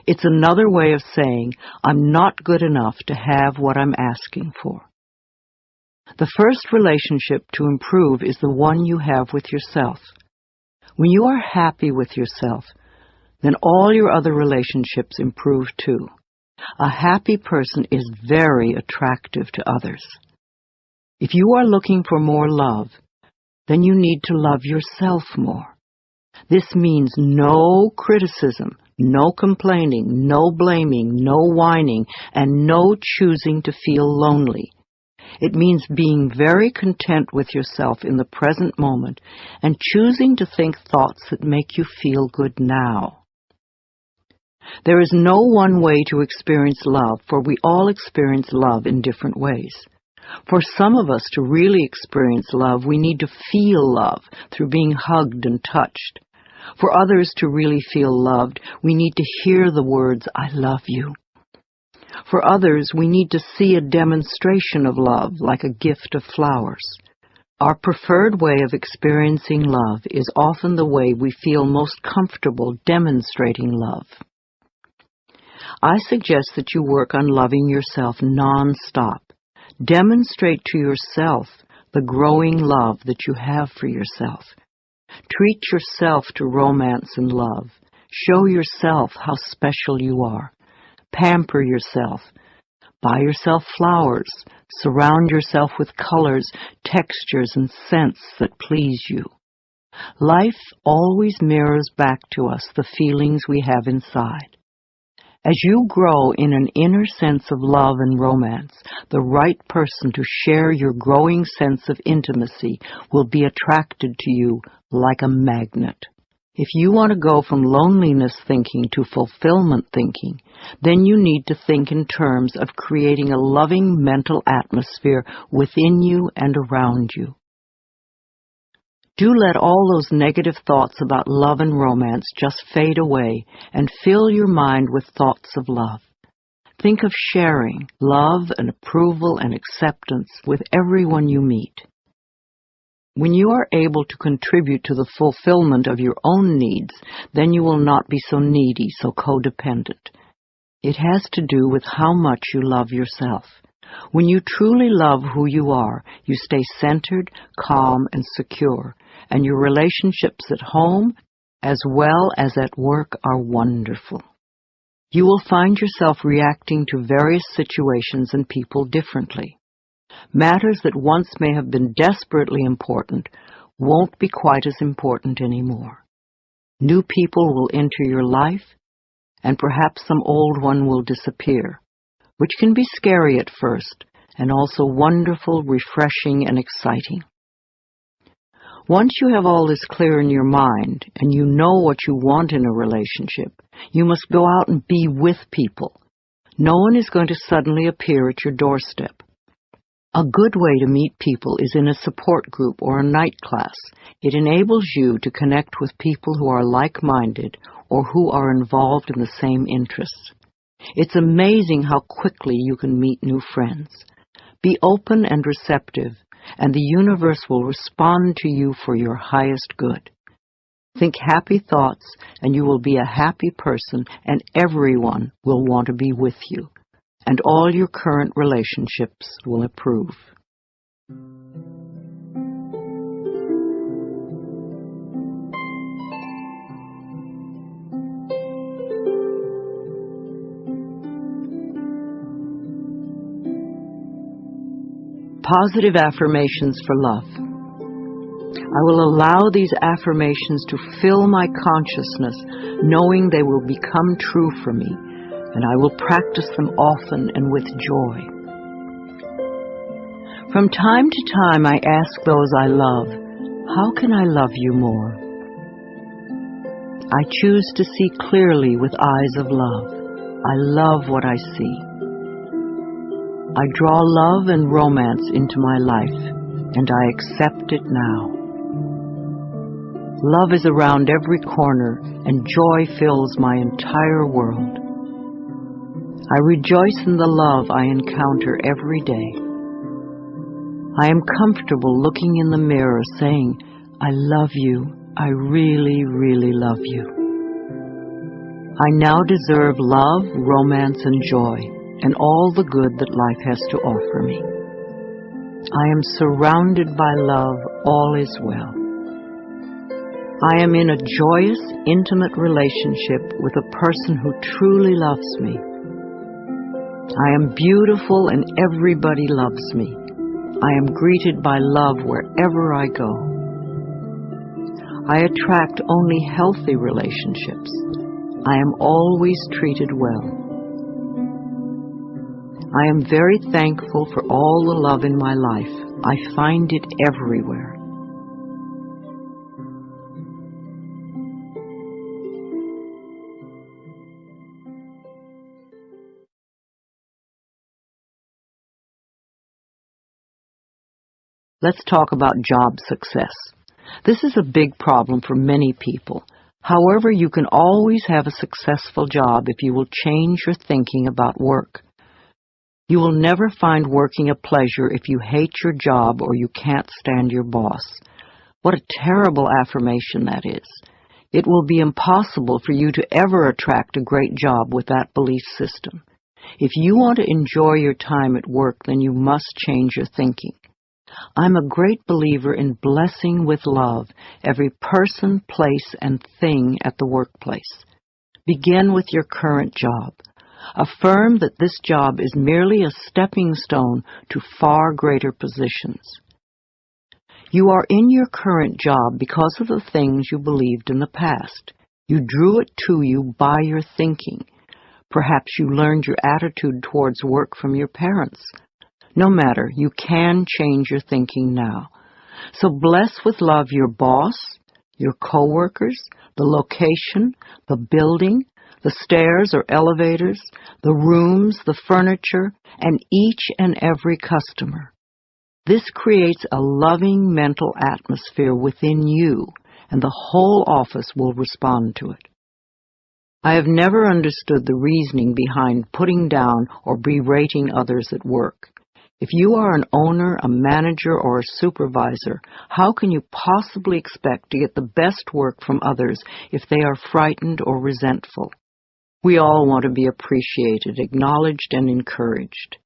It's another way of saying, I'm not good enough to have what I'm asking for. The first relationship to improve is the one you have with yourself. When you are happy with yourself, then all your other relationships improve too. A happy person is very attractive to others. If you are looking for more love, then you need to love yourself more. This means no criticism, no complaining, no blaming, no whining, and no choosing to feel lonely. It means being very content with yourself in the present moment and choosing to think thoughts that make you feel good now. There is no one way to experience love, for we all experience love in different ways. For some of us to really experience love, we need to feel love through being hugged and touched. For others to really feel loved, we need to hear the words, I love you. For others, we need to see a demonstration of love, like a gift of flowers. Our preferred way of experiencing love is often the way we feel most comfortable demonstrating love. I suggest that you work on loving yourself non-stop. Demonstrate to yourself the growing love that you have for yourself. Treat yourself to romance and love. Show yourself how special you are. Pamper yourself. Buy yourself flowers. Surround yourself with colors, textures, and scents that please you. Life always mirrors back to us the feelings we have inside. As you grow in an inner sense of love and romance, the right person to share your growing sense of intimacy will be attracted to you like a magnet. If you want to go from loneliness thinking to fulfillment thinking, then you need to think in terms of creating a loving mental atmosphere within you and around you. Do let all those negative thoughts about love and romance just fade away and fill your mind with thoughts of love. Think of sharing love and approval and acceptance with everyone you meet. When you are able to contribute to the fulfillment of your own needs, then you will not be so needy, so codependent. It has to do with how much you love yourself. When you truly love who you are, you stay centered, calm, and secure, and your relationships at home as well as at work are wonderful. You will find yourself reacting to various situations and people differently. Matters that once may have been desperately important won't be quite as important anymore. New people will enter your life, and perhaps some old one will disappear, which can be scary at first, and also wonderful, refreshing, and exciting. Once you have all this clear in your mind, and you know what you want in a relationship, you must go out and be with people. No one is going to suddenly appear at your doorstep. A good way to meet people is in a support group or a night class. It enables you to connect with people who are like-minded or who are involved in the same interests. It's amazing how quickly you can meet new friends. Be open and receptive, and the universe will respond to you for your highest good. Think happy thoughts, and you will be a happy person, and everyone will want to be with you, and all your current relationships will improve. Positive affirmations for love. I will allow these affirmations to fill my consciousness, knowing they will become true for me, and I will practice them often and with joy. From time to time, I ask those I love, how can I love you more? I choose to see clearly with eyes of love. I love what I see. I draw love and romance into my life, and I accept it now. Love is around every corner, and joy fills my entire world. I rejoice in the love I encounter every day. I am comfortable looking in the mirror saying, I love you, I really, really love you. I now deserve love, romance, and joy, and all the good that life has to offer me. I am surrounded by love, all is well. I am in a joyous, intimate relationship with a person who truly loves me. I am beautiful and everybody loves me. I am greeted by love wherever I go. I attract only healthy relationships. I am always treated well. I am very thankful for all the love in my life. I find it everywhere. Let's talk about job success. This is a big problem for many people. However, you can always have a successful job if you will change your thinking about work. You will never find working a pleasure if you hate your job or you can't stand your boss. What a terrible affirmation that is. It will be impossible for you to ever attract a great job with that belief system. If you want to enjoy your time at work, then you must change your thinking. I'm a great believer in blessing with love every person, place, and thing at the workplace. Begin with your current job. Affirm that this job is merely a stepping stone to far greater positions. You are in your current job because of the things you believed in the past. You drew it to you by your thinking. Perhaps you learned your attitude towards work from your parents. No matter, you can change your thinking now. So bless with love your boss, your coworkers, the location, the building, the stairs or elevators, the rooms, the furniture, and each and every customer. This creates a loving mental atmosphere within you, and the whole office will respond to it. I have never understood the reasoning behind putting down or berating others at work. If you are an owner, a manager, or a supervisor, how can you possibly expect to get the best work from others if they are frightened or resentful? We all want to be appreciated, acknowledged, and encouraged.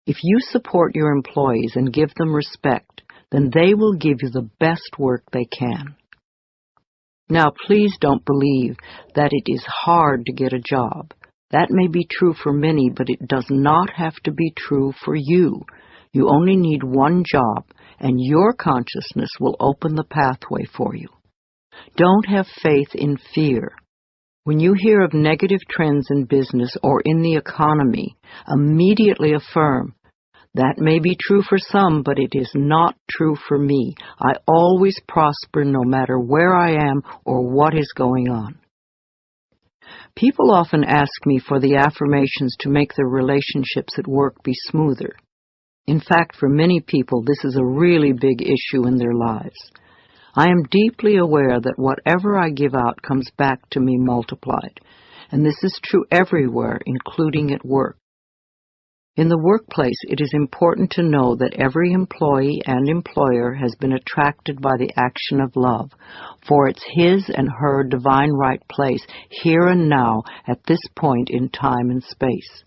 If you support your employees and give them respect, then they will give you the best work they can. Now, please don't believe that it is hard to get a job. That may be true for many, but it does not have to be true for you. You only need one job, and your consciousness will open the pathway for you. Don't have faith in fear. When you hear of negative trends in business or in the economy, immediately affirm, that may be true for some, but it is not true for me. I always prosper no matter where I am or what is going on. People often ask me for the affirmations to make their relationships at work be smoother. In fact, for many people, this is a really big issue in their lives. I am deeply aware that whatever I give out comes back to me multiplied, and this is true everywhere, including at work. In the workplace, it is important to know that every employee and employer has been attracted by the action of love, for it's his and her divine right place, here and now, at this point in time and space.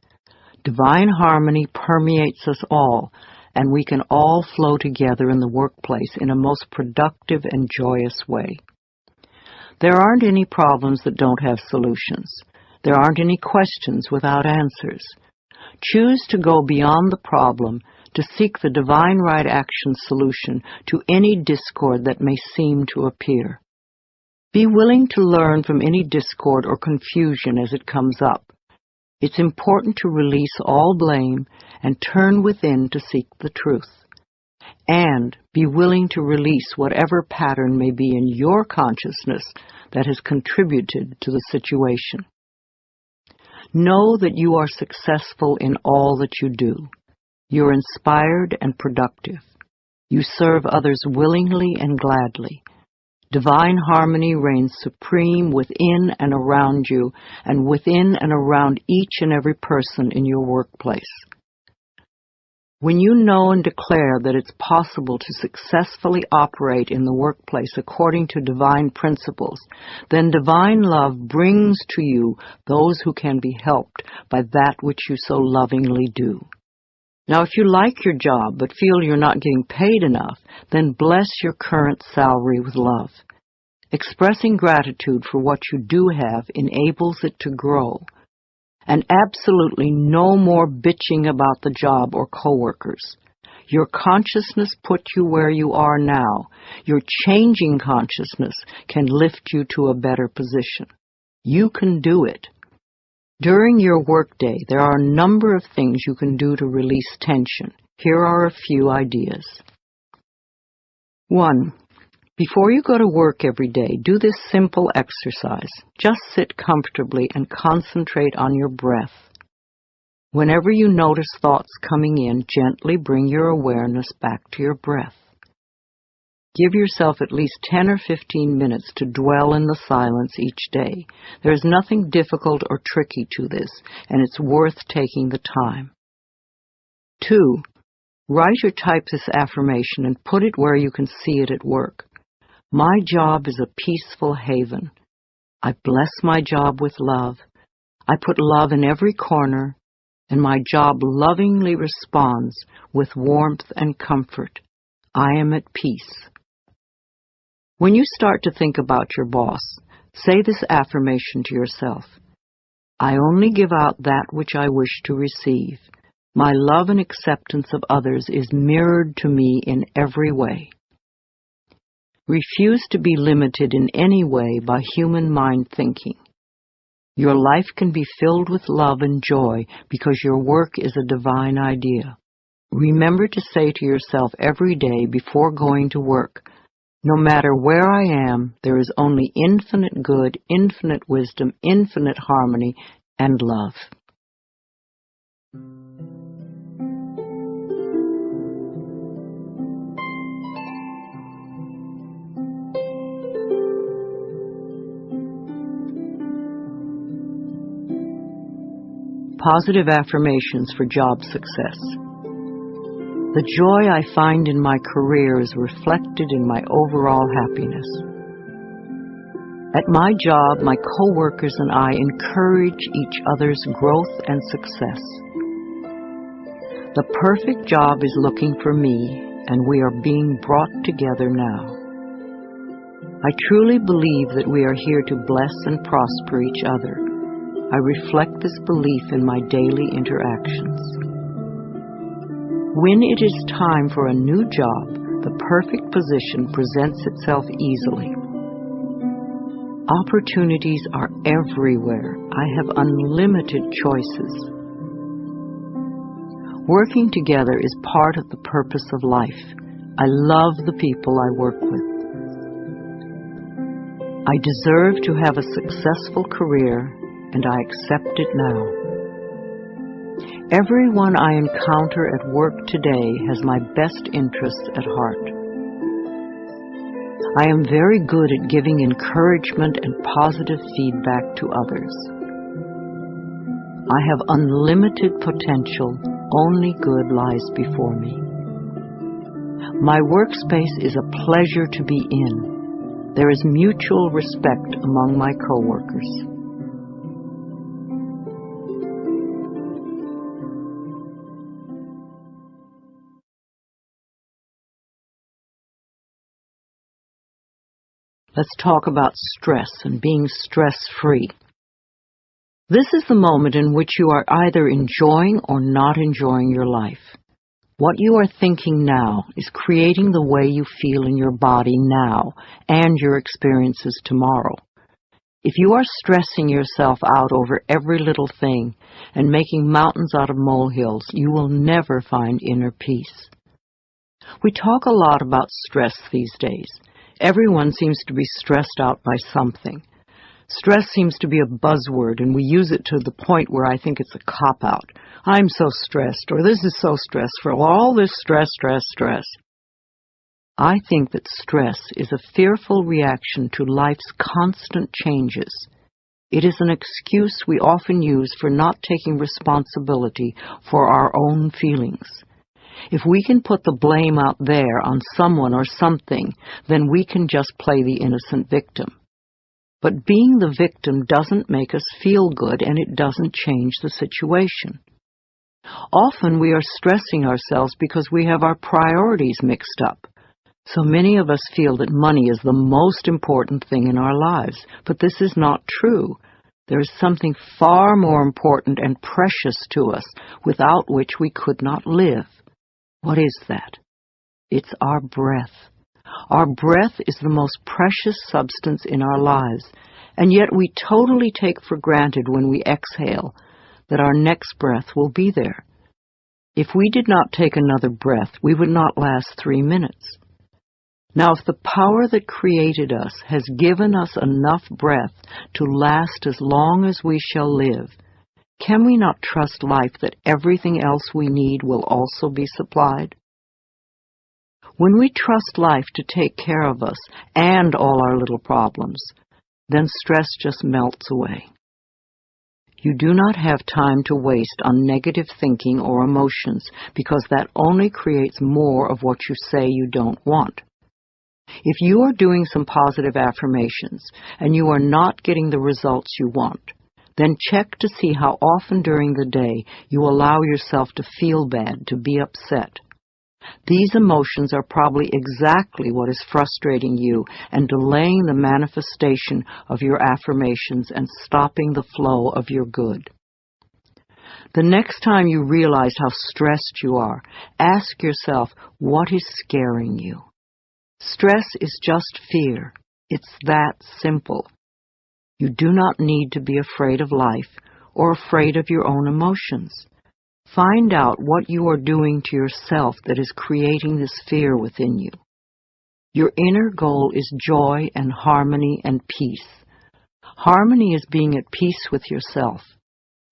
Divine harmony permeates us all, and we can all flow together in the workplace in a most productive and joyous way. There aren't any problems that don't have solutions. There aren't any questions without answers. Choose to go beyond the problem to seek the divine right action solution to any discord that may seem to appear. Be willing to learn from any discord or confusion as it comes up. It's important to release all blame and turn within to seek the truth. And be willing to release whatever pattern may be in your consciousness that has contributed to the situation. Know that you are successful in all that you do. You're inspired and productive. You serve others willingly and gladly. Divine harmony reigns supreme within and around you, and within and around each and every person in your workplace. When you know and declare that it's possible to successfully operate in the workplace according to divine principles, then divine love brings to you those who can be helped by that which you so lovingly do. Now, if you like your job but feel you're not getting paid enough, then bless your current salary with love. Expressing gratitude for what you do have enables it to grow. And absolutely no more bitching about the job or coworkers. Your consciousness put you where you are now. Your changing consciousness can lift you to a better position. You can do it. During your workday, there are a number of things you can do to release tension. Here are a few ideas. 1. Before you go to work every day, do this simple exercise. Just sit comfortably and concentrate on your breath. Whenever you notice thoughts coming in, gently bring your awareness back to your breath. Give yourself at least 10 or 15 minutes to dwell in the silence each day. There is nothing difficult or tricky to this, and it's worth taking the time. 2. Write or type this affirmation and put it where you can see it at work. My job is a peaceful haven. I bless my job with love. I put love in every corner, and my job lovingly responds with warmth and comfort. I am at peace. When you start to think about your boss, say this affirmation to yourself. I only give out that which I wish to receive. My love and acceptance of others is mirrored to me in every way. Refuse to be limited in any way by human mind thinking. Your life can be filled with love and joy because your work is a divine idea. Remember to say to yourself every day before going to work, no matter where I am, there is only infinite good, infinite wisdom, infinite harmony, and love. Positive affirmations for job success. The joy I find in my career is reflected in my overall happiness. At my job, my coworkers and I encourage each other's growth and success. The perfect job is looking for me, and we are being brought together now. I truly believe that we are here to bless and prosper each other. I reflect this belief in my daily interactions. When it is time for a new job, the perfect position presents itself easily. Opportunities are everywhere. I have unlimited choices. Working together is part of the purpose of life. I love the people I work with. I deserve to have a successful career, and I accept it now. Everyone I encounter at work today has my best interests at heart. I am very good at giving encouragement and positive feedback to others. I have unlimited potential. Only good lies before me. My workspace is a pleasure to be in. There is mutual respect among my coworkers. Let's talk about stress and being stress-free. This is the moment in which you are either enjoying or not enjoying your life. What you are thinking now is creating the way you feel in your body now and your experiences tomorrow. If you are stressing yourself out over every little thing and making mountains out of molehills, you will never find inner peace. We talk a lot about stress these days. Everyone seems to be stressed out by something. Stress seems to be a buzzword, and we use it to the point where I think it's a cop-out. I'm so stressed, or this is so stressful, all this stress. I think that stress is a fearful reaction to life's constant changes. It is an excuse we often use for not taking responsibility for our own feelings. If we can put the blame out there on someone or something, then we can just play the innocent victim. But being the victim doesn't make us feel good, and it doesn't change the situation. Often we are stressing ourselves because we have our priorities mixed up. So many of us feel that money is the most important thing in our lives, but this is not true. There is something far more important and precious to us, without which we could not live. What is that? It's our breath. Our breath is the most precious substance in our lives, and yet we totally take for granted when we exhale that our next breath will be there. If we did not take another breath, we would not last 3 minutes. Now, if the power that created us has given us enough breath to last as long as we shall live, can we not trust life that everything else we need will also be supplied? When we trust life to take care of us and all our little problems, then stress just melts away. You do not have time to waste on negative thinking or emotions, because that only creates more of what you say you don't want. If you are doing some positive affirmations and you are not getting the results you want, then check to see how often during the day you allow yourself to feel bad, to be upset. These emotions are probably exactly what is frustrating you and delaying the manifestation of your affirmations and stopping the flow of your good. The next time you realize how stressed you are, ask yourself, what is scaring you? Stress is just fear. It's that simple. You do not need to be afraid of life or afraid of your own emotions. Find out what you are doing to yourself that is creating this fear within you. Your inner goal is joy and harmony and peace. Harmony is being at peace with yourself.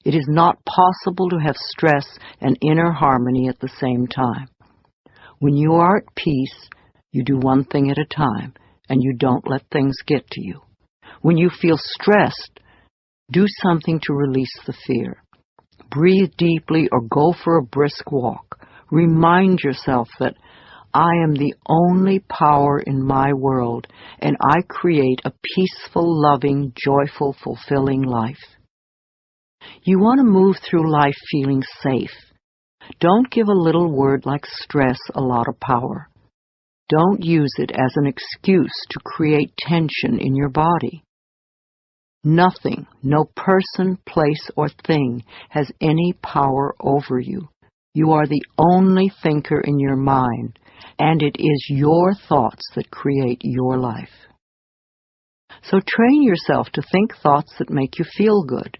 It is not possible to have stress and inner harmony at the same time. When you are at peace, you do one thing at a time, and you don't let things get to you. When you feel stressed, do something to release the fear. Breathe deeply or go for a brisk walk. Remind yourself that I am the only power in my world, and I create a peaceful, loving, joyful, fulfilling life. You want to move through life feeling safe. Don't give a little word like stress a lot of power. Don't use it as an excuse to create tension in your body. Nothing, no person, place, or thing has any power over you. You are the only thinker in your mind, and it is your thoughts that create your life. So train yourself to think thoughts that make you feel good.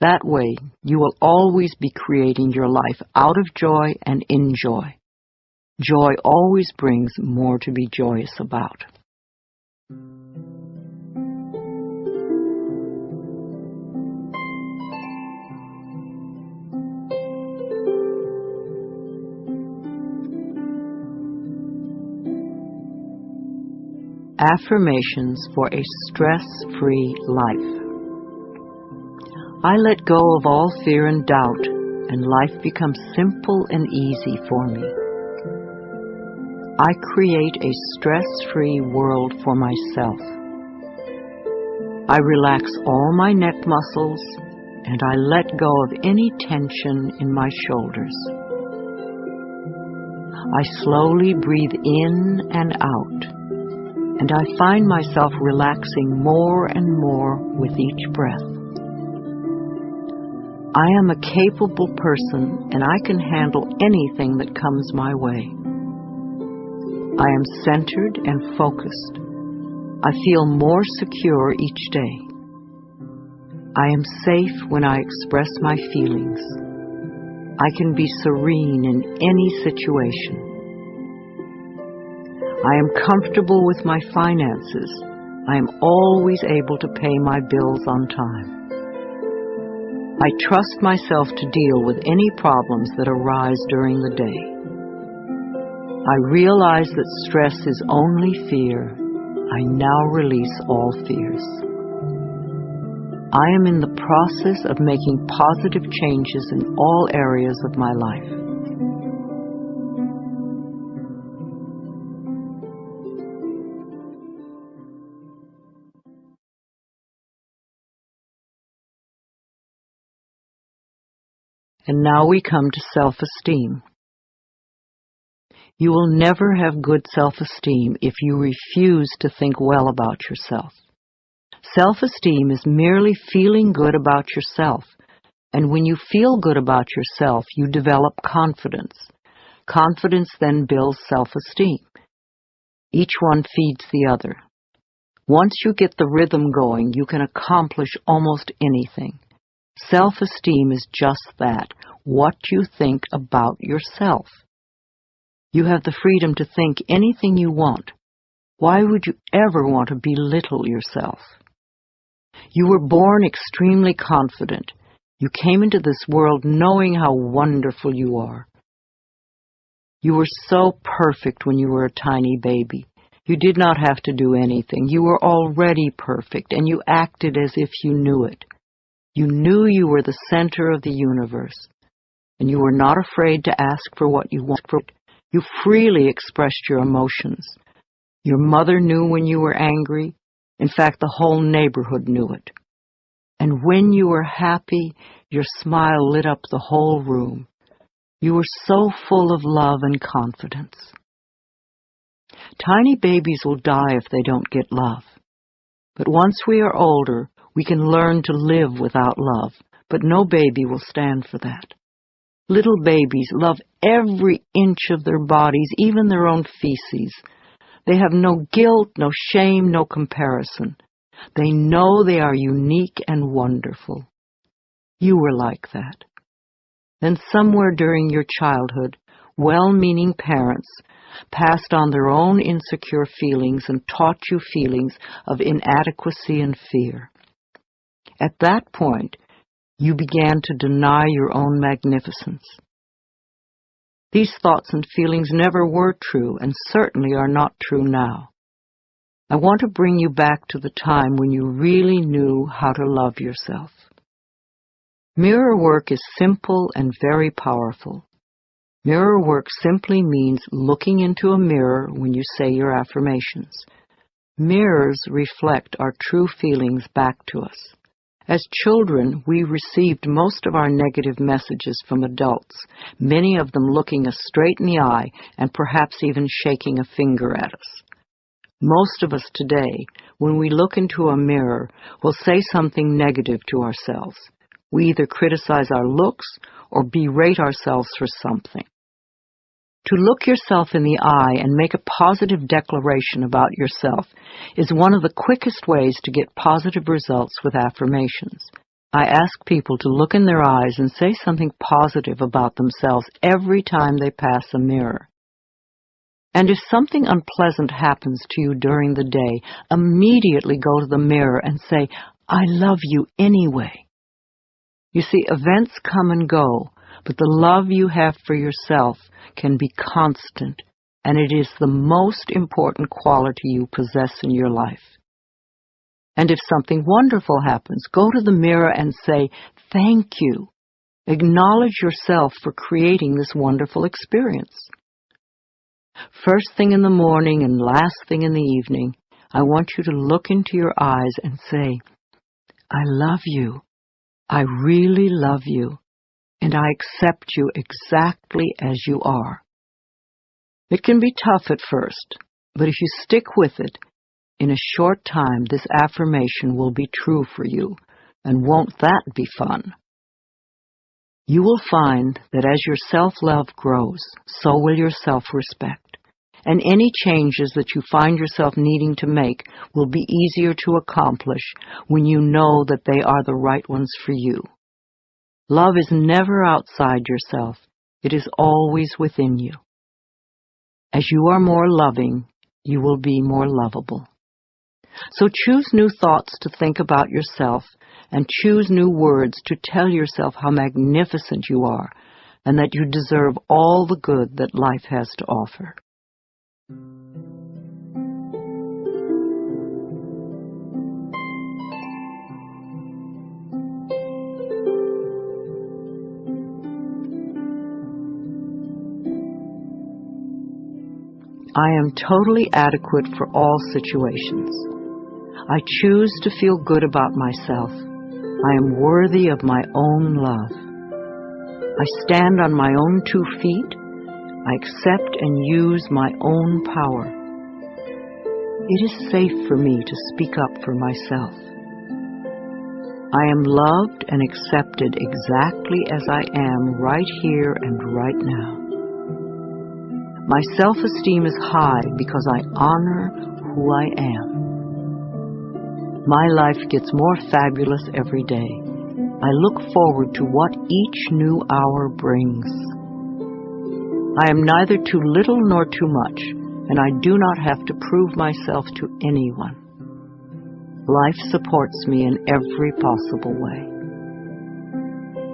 That way, you will always be creating your life out of joy and in joy. Joy always brings more to be joyous about. Affirmations for a stress-free life. I let go of all fear and doubt, and life becomes simple and easy for me. I create a stress-free world for myself. I relax all my neck muscles, and I let go of any tension in my shoulders. I slowly breathe in and out, and I find myself relaxing more and more with each breath. I am a capable person and I can handle anything that comes my way. I am centered and focused. I feel more secure each day. I am safe when I express my feelings. I can be serene in any situation. I am comfortable with my finances. I am always able to pay my bills on time. I trust myself to deal with any problems that arise during the day. I realize that stress is only fear. I now release all fears. I am in the process of making positive changes in all areas of my life. And now we come to self-esteem. You will never have good self-esteem if you refuse to think well about yourself. Self-esteem is merely feeling good about yourself. And when you feel good about yourself, you develop confidence. Confidence then builds self-esteem. Each one feeds the other. Once you get the rhythm going, you can accomplish almost anything. Self-esteem is just that, what you think about yourself. You have the freedom to think anything you want. Why would you ever want to belittle yourself? You were born extremely confident. You came into this world knowing how wonderful you are. You were so perfect when you were a tiny baby. You did not have to do anything. You were already perfect, and you acted as if you knew it. You knew you were the center of the universe, and you were not afraid to ask for what you wanted. You freely expressed your emotions. Your mother knew when you were angry. In fact, the whole neighborhood knew it. And when you were happy, your smile lit up the whole room. You were so full of love and confidence. Tiny babies will die if they don't get love. But once we are older, we can learn to live without love, but no baby will stand for that. Little babies love every inch of their bodies, even their own feces. They have no guilt, no shame, no comparison. They know they are unique and wonderful. You were like that. Then somewhere during your childhood, well-meaning parents passed on their own insecure feelings and taught you feelings of inadequacy and fear. At that point, you began to deny your own magnificence. These thoughts and feelings never were true and certainly are not true now. I want to bring you back to the time when you really knew how to love yourself. Mirror work is simple and very powerful. Mirror work simply means looking into a mirror when you say your affirmations. Mirrors reflect our true feelings back to us. As children, we received most of our negative messages from adults, many of them looking us straight in the eye and perhaps even shaking a finger at us. Most of us today, when we look into a mirror, will say something negative to ourselves. We either criticize our looks or berate ourselves for something. To look yourself in the eye and make a positive declaration about yourself is one of the quickest ways to get positive results with affirmations. I ask people to look in their eyes and say something positive about themselves every time they pass a mirror. And if something unpleasant happens to you during the day, immediately go to the mirror and say, "I love you anyway." You see, events come and go, but the love you have for yourself can be constant, and it is the most important quality you possess in your life. And if something wonderful happens, go to the mirror and say, "Thank you." Acknowledge yourself for creating this wonderful experience. First thing in the morning and last thing in the evening, I want you to look into your eyes and say, "I love you. I really love you. And I accept you exactly as you are." It can be tough at first, but if you stick with it, in a short time this affirmation will be true for you. And won't that be fun? You will find that as your self-love grows, so will your self-respect. And any changes that you find yourself needing to make will be easier to accomplish when you know that they are the right ones for you. Love is never outside yourself. It is always within you. As you are more loving, you will be more lovable. So choose new thoughts to think about yourself, and choose new words to tell yourself how magnificent you are and that you deserve all the good that life has to offer. I am totally adequate for all situations. I choose to feel good about myself. I am worthy of my own love. I stand on my own 2 feet. I accept and use my own power. It is safe for me to speak up for myself. I am loved and accepted exactly as I am right here and right now. My self-esteem is high because I honor who I am. My life gets more fabulous every day. I look forward to what each new hour brings. I am neither too little nor too much, and I do not have to prove myself to anyone. Life supports me in every possible way.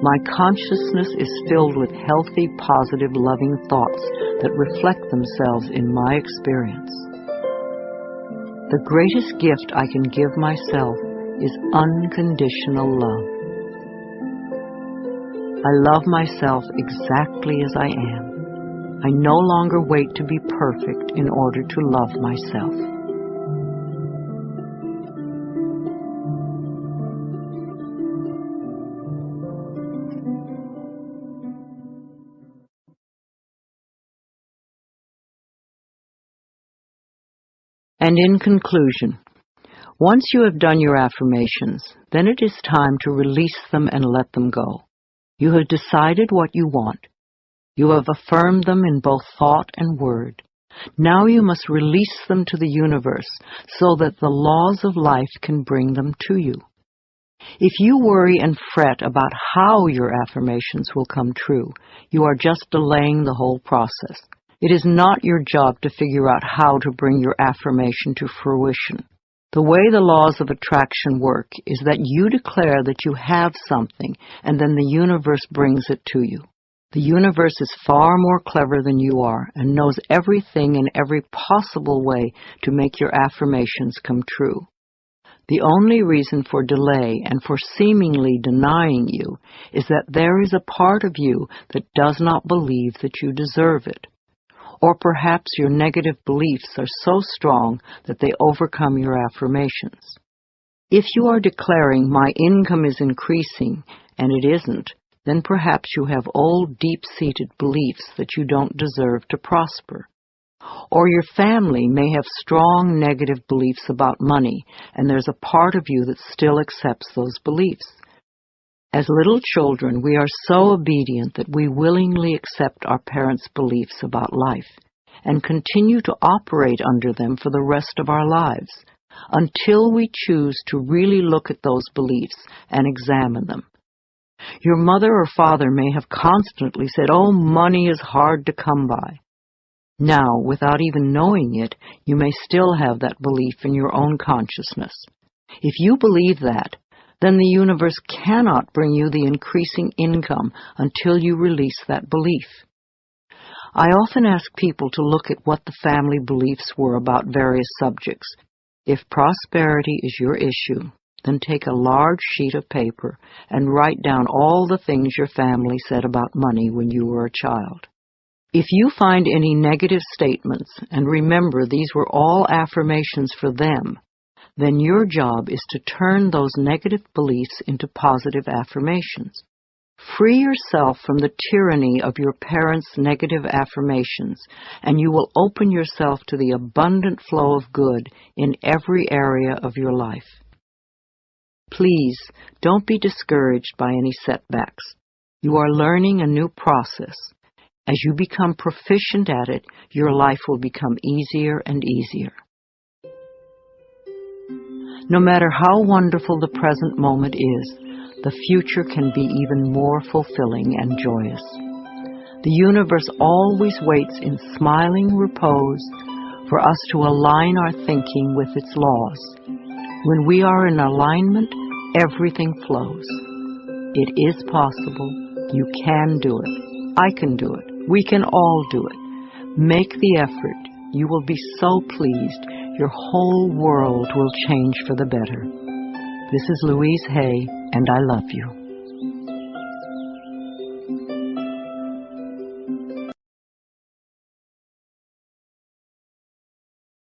My consciousness is filled with healthy, positive, loving thoughts that reflect themselves in my experience. The greatest gift I can give myself is unconditional love. I love myself exactly as I am. I no longer wait to be perfect in order to love myself. And in conclusion, once you have done your affirmations, then it is time to release them and let them go. You have decided what you want. You have affirmed them in both thought and word. Now you must release them to the universe so that the laws of life can bring them to you. If you worry and fret about how your affirmations will come true, you are just delaying the whole process. It is not your job to figure out how to bring your affirmation to fruition. The way the laws of attraction work is that you declare that you have something, and then the universe brings it to you. The universe is far more clever than you are and knows everything in every possible way to make your affirmations come true. The only reason for delay and for seemingly denying you is that there is a part of you that does not believe that you deserve it. Or perhaps your negative beliefs are so strong that they overcome your affirmations. If you are declaring, "My income is increasing," and it isn't, then perhaps you have old, deep-seated beliefs that you don't deserve to prosper. Or your family may have strong negative beliefs about money, and there's a part of you that still accepts those beliefs. As little children, we are so obedient that we willingly accept our parents' beliefs about life and continue to operate under them for the rest of our lives, until we choose to really look at those beliefs and examine them. Your mother or father may have constantly said, "Oh, money is hard to come by." Now, without even knowing it, you may still have that belief in your own consciousness. If you believe that, then the universe cannot bring you the increasing income until you release that belief. I often ask people to look at what the family beliefs were about various subjects. If prosperity is your issue, then take a large sheet of paper and write down all the things your family said about money when you were a child. If you find any negative statements, and remember these were all affirmations for them, then your job is to turn those negative beliefs into positive affirmations. Free yourself from the tyranny of your parents' negative affirmations, and you will open yourself to the abundant flow of good in every area of your life. Please, don't be discouraged by any setbacks. You are learning a new process. As you become proficient at it, your life will become easier and easier. No matter how wonderful the present moment is, the future can be even more fulfilling and joyous. The universe always waits in smiling repose for us to align our thinking with its laws. When we are in alignment, everything flows. It is possible. You can do it. I can do it. We can all do it. Make the effort. You will be so pleased. Your whole world will change for the better. This is Louise Hay, and I love you.